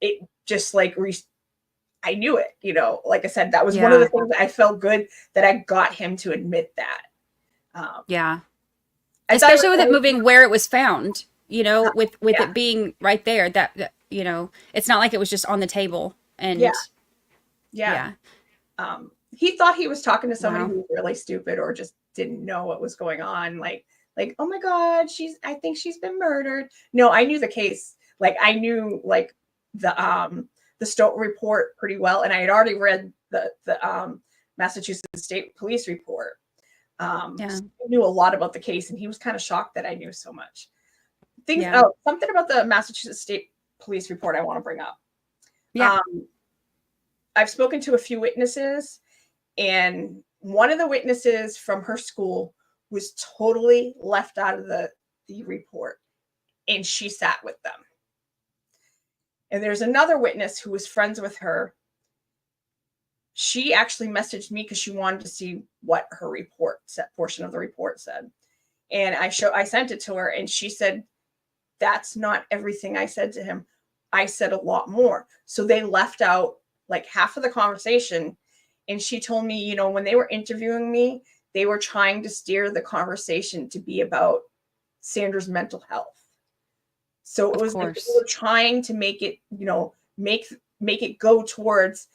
it just like, I knew it, like I said, that was one of the things that I felt good that I got him to admit that. Especially with it moving where it was found, with it being right there, that it's not like it was just on the table. And he thought he was talking to somebody who was really stupid or just didn't know what was going on. Like, oh my God, I think she's been murdered. No, I knew the case. Like I knew like the Stowe report pretty well. And I had already read the Massachusetts State Police report. So I knew a lot about the case, and he was kind of shocked that I knew so much. Something about the Massachusetts State Police report I want to bring up. I've spoken to a few witnesses, and one of the witnesses from her school was totally left out of the report, and she sat with them. And there's another witness who was friends with her. She actually messaged me because she wanted to see what her portion of the report said. And I sent it to her, and she said, that's not everything I said to him. I said a lot more. So they left out like half of the conversation. And she told me, when they were interviewing me, they were trying to steer the conversation to be about Sandra's mental health. So it was like they were trying to make it, make it go towards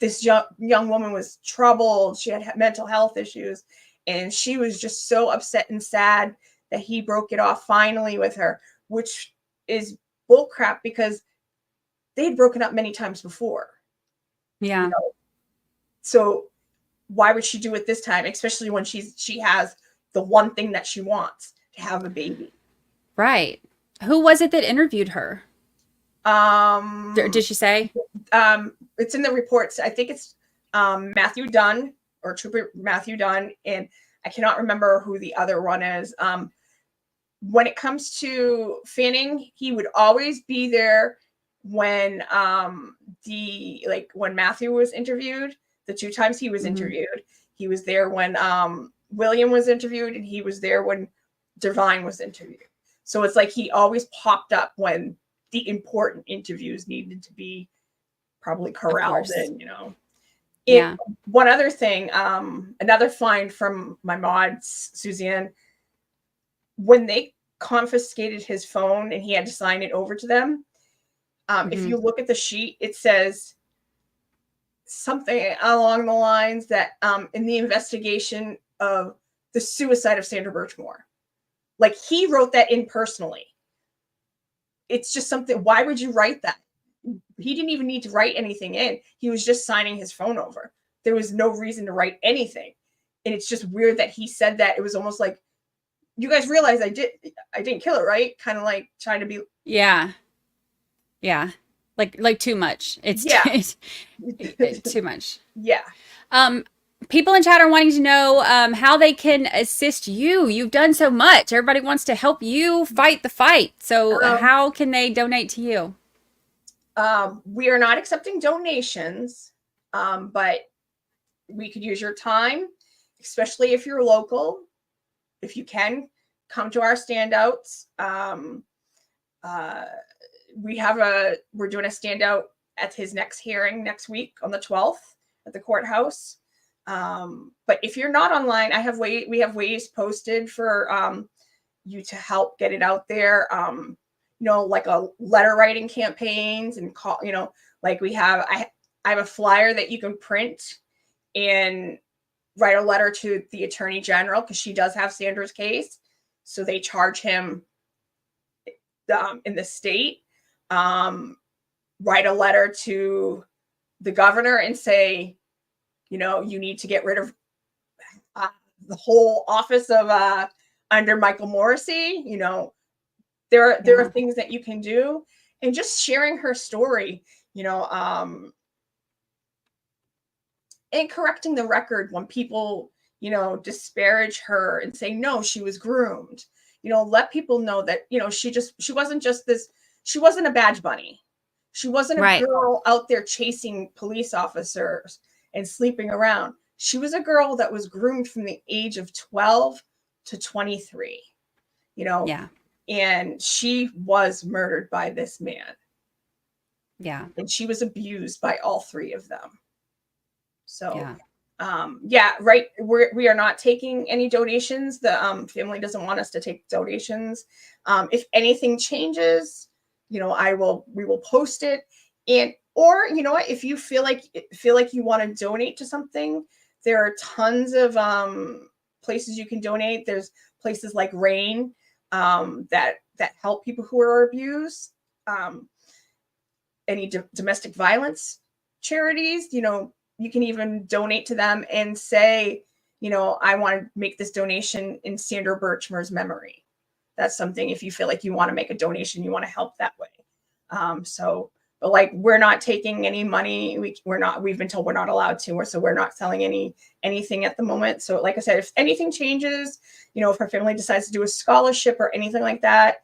this young woman was troubled. She had mental health issues, and she was just so upset and sad that he broke it off finally with her, which is bullcrap because they had broken up many times before. Yeah. So why would she do it this time, especially when she has the one thing that she wants, to have a baby? Right. Who was it that interviewed her? Did she say? It's in the reports. I think it's Matthew Dunn, or Trooper Matthew Dunn, and I cannot remember who the other one is. When it comes to Fanning, he would always be there when when Matthew was interviewed. The 2 times he was interviewed, he was there when William was interviewed, and he was there when Divine was interviewed. So it's like he always popped up when the important interviews needed to be probably corralled in, One other thing, another find from my mod, Suzanne, when they confiscated his phone and he had to sign it over to them, if you look at the sheet, it says something along the lines that in the investigation of the suicide of Sandra Birchmore, like he wrote that in personally. It's just something, why would you write that? He didn't even need to write anything in. He was just signing his phone over. There was no reason to write anything. And it's just weird that he said that. It was almost like, you guys realize I didn't kill her, right? Kind of like trying to be. Yeah. Like too much. It's too much. Yeah. People in chat are wanting to know how they can assist you. You've done so much. Everybody wants to help you fight the fight. So how can they donate to you? We are not accepting donations, but we could use your time, especially if you're local. If you can, come to our standouts. We're doing a standout at his next hearing next week on the 12th at the courthouse. But if you're not online, we have ways posted for you to help get it out there. Like a letter writing campaigns and call, like I have a flyer that you can print and write a letter to the Attorney General, because she does have Sandra's case. So they charge him in the state. Write a letter to the governor and say, you need to get rid of the whole office of under Michael Morrissey. There are things that you can do, and just sharing her story, and correcting the record when people, disparage her and say, no, she was groomed. Let people know that, she wasn't just this, she wasn't a badge bunny. She wasn't a girl out there chasing police officers and sleeping around. She was a girl that was groomed from the age of 12 to 23, and she was murdered by this man. Yeah. And she was abused by all three of them. So, we are not taking any donations. The family doesn't want us to take donations. If anything changes, we will post it. Or if you feel like you want to donate to something, there are tons of places you can donate. There's places like RAIN that help people who are abused. Any domestic violence charities, you can even donate to them and say, I want to make this donation in Sandra Birchmore's memory. That's something, if you feel like you want to make a donation, you want to help that way. But we're not taking any money. We've been told we're not allowed to, so we're not selling anything at the moment. So like I said, if anything changes, if our family decides to do a scholarship or anything like that,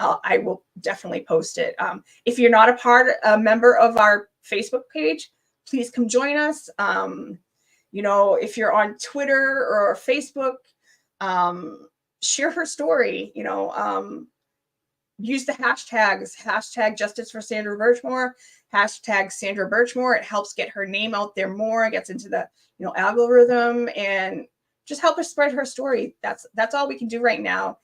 I will definitely post it. If you're not a member of our Facebook page, please come join us. If you're on Twitter or Facebook, share her story. Use the hashtags, hashtag Justice for Sandra Birchmore, hashtag Sandra Birchmore. It helps get her name out there more. It gets into the algorithm, and just help us spread her story. That's all we can do right now.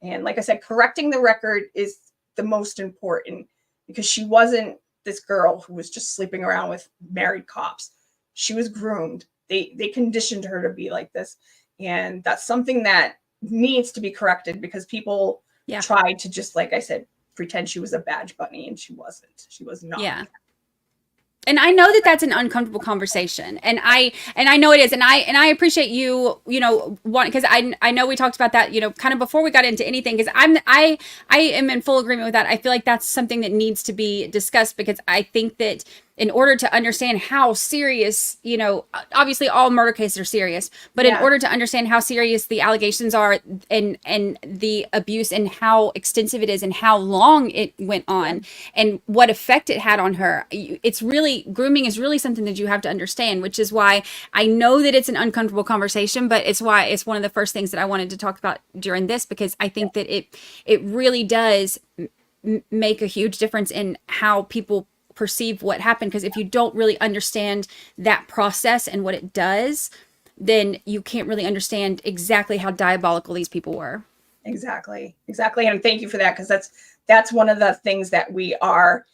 And like I said, correcting the record is the most important, because she wasn't this girl who was just sleeping around with married cops. She was groomed. They conditioned her to be like this. And that's something that needs to be corrected, because people tried to, just like I said, pretend she was a badge bunny, and she wasn't. She was not. Yeah. And I know that that's an uncomfortable conversation, and I know it is, and I appreciate you, because I know we talked about that, kind of before we got into anything, because I am in full agreement with that. I feel like that's something that needs to be discussed, because I think that in order to understand how serious, obviously all murder cases are serious, but in order to understand how serious the allegations are, and the abuse, and how extensive it is, and how long it went on, and what effect it had on her, grooming is really something that you have to understand, which is why I know that it's an uncomfortable conversation, but it's why it's one of the first things that I wanted to talk about during this, because I think that it really does make a huge difference in how people perceive what happened. Because if you don't really understand that process and what it does, then you can't really understand exactly how diabolical these people were. Exactly. And thank you for that, because that's one of the things that we are,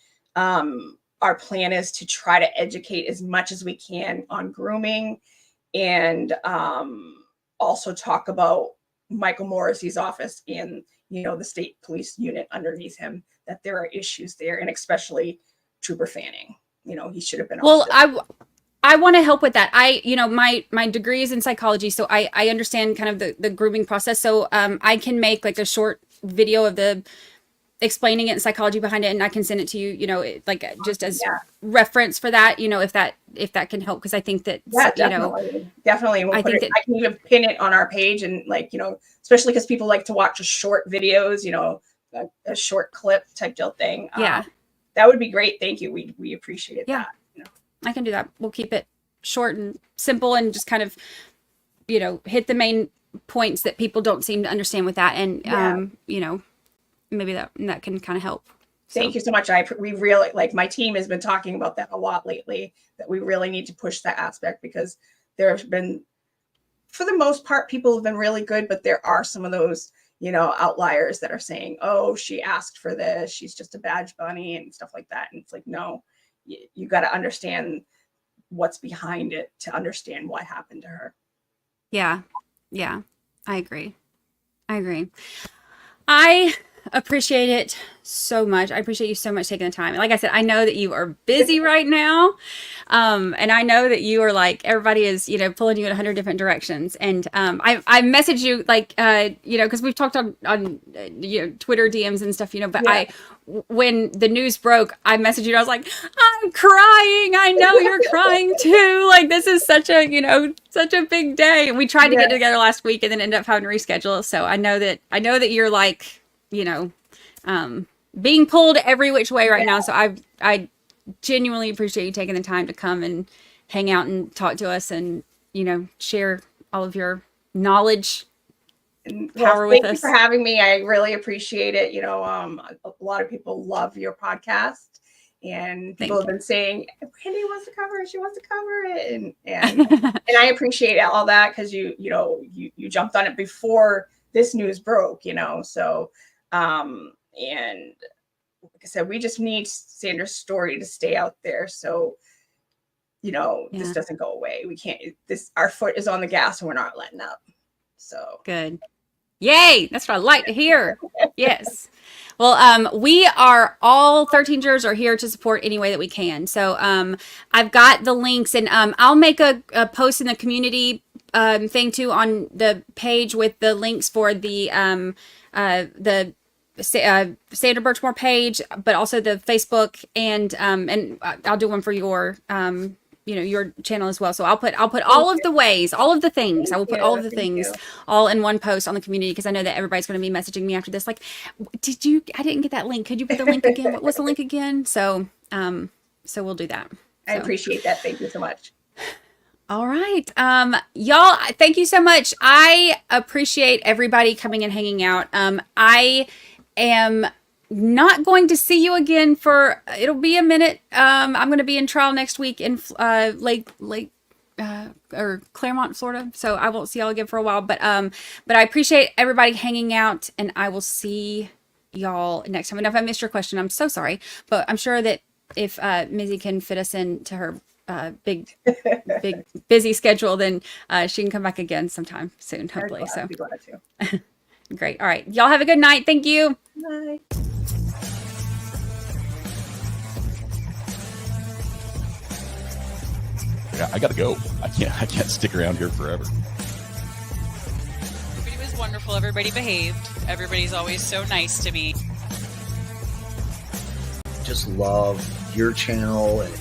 our plan is to try to educate as much as we can on grooming, and also talk about Michael Morrissey's office and the state police unit underneath him, that there are issues there, and especially Trooper Fanning. He should have been. Well, I want to help with that. My degree is in psychology, so I understand kind of the grooming process. So I can make like a short video of the explaining it and psychology behind it, and I can send it to you, just as reference for that, if that can help, because I think that definitely. I can even pin it on our page, and especially because people like to watch short videos, a short clip type deal thing. That would be great. Thank you. We appreciate that. I can do that. We'll keep it short and simple and just kind of, you know, hit the main points that people don't seem to understand with that. And, you know, maybe that can kind of help. Thank you so much. We really, like, my team has been talking about that a lot lately, that we really need to push that aspect, because there have been, for the most part, people have been really good, but there are some of those, you know, outliers that are saying, oh, she asked for this, she's just a badge bunny and stuff like that. And it's like, no, you got to understand what's behind it to understand what happened to her. Yeah. Yeah. I agree. I appreciate it so much. I appreciate you so much taking the time. Like I said, I know that you are busy right now. And I know that you are like, everybody is, you know, pulling you in 100 different directions. And I messaged you, like, you know, because we've talked on you know, Twitter DMs and stuff, you know, but when the news broke, I messaged you and I was like, I'm crying. I know you're crying too. Like, this is such a, you know, such a big day. And we tried to get together last week and then ended up having to reschedule. So I know that you're like, you know, being pulled every which way right now. So I genuinely appreciate you taking the time to come and hang out and talk to us and, you know, share all of your knowledge, power with us. Thank you for having me. I really appreciate it. You know, a lot of people love your podcast, and people have been saying, Brandy wants to cover it. She wants to cover it. And I appreciate all that, because you jumped on it before this news broke, you know, so, and like I said, we just need Sandra's story to stay out there. So, you know, this doesn't go away. We can't, our foot is on the gas and we're not letting up. So good. Yay. That's what I like to hear. Yes. Well, we are all 13 jurors are here to support any way that we can. So, I've got the links, and, I'll make a post in the community, thing too, on the page with the links for the Sandra Birchmore page, but also the Facebook, and I'll do one for your, you know, your channel as well. So I'll put all of the ways, all of the things. I will put all of the things all in one post on the community, because I know that everybody's going to be messaging me after this. Like, I didn't get that link. Could you put the link again? What was the link again? So, so we'll do that. I appreciate that. Thank you so much. All right. Y'all, thank you so much. I appreciate everybody coming and hanging out. I am not going to see you again for, it'll be a minute. I'm going to be in trial next week in Lake or Claremont, Florida. So I won't see y'all again for a while, but I appreciate everybody hanging out, and I will see y'all next time. And if I missed your question, I'm so sorry, but I'm sure that if Mizzy can fit us into her big busy schedule, then she can come back again sometime soon, hopefully. So great. All right, y'all have a good night. Thank you. Bye. I gotta go. I can't stick around here forever. Everybody was wonderful. Everybody behaved. Everybody's always so nice to me. Just love your channel and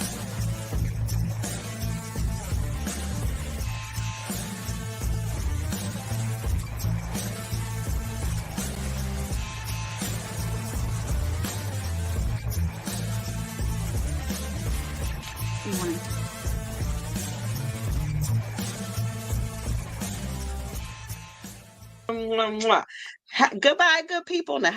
Goodbye, good people. Now,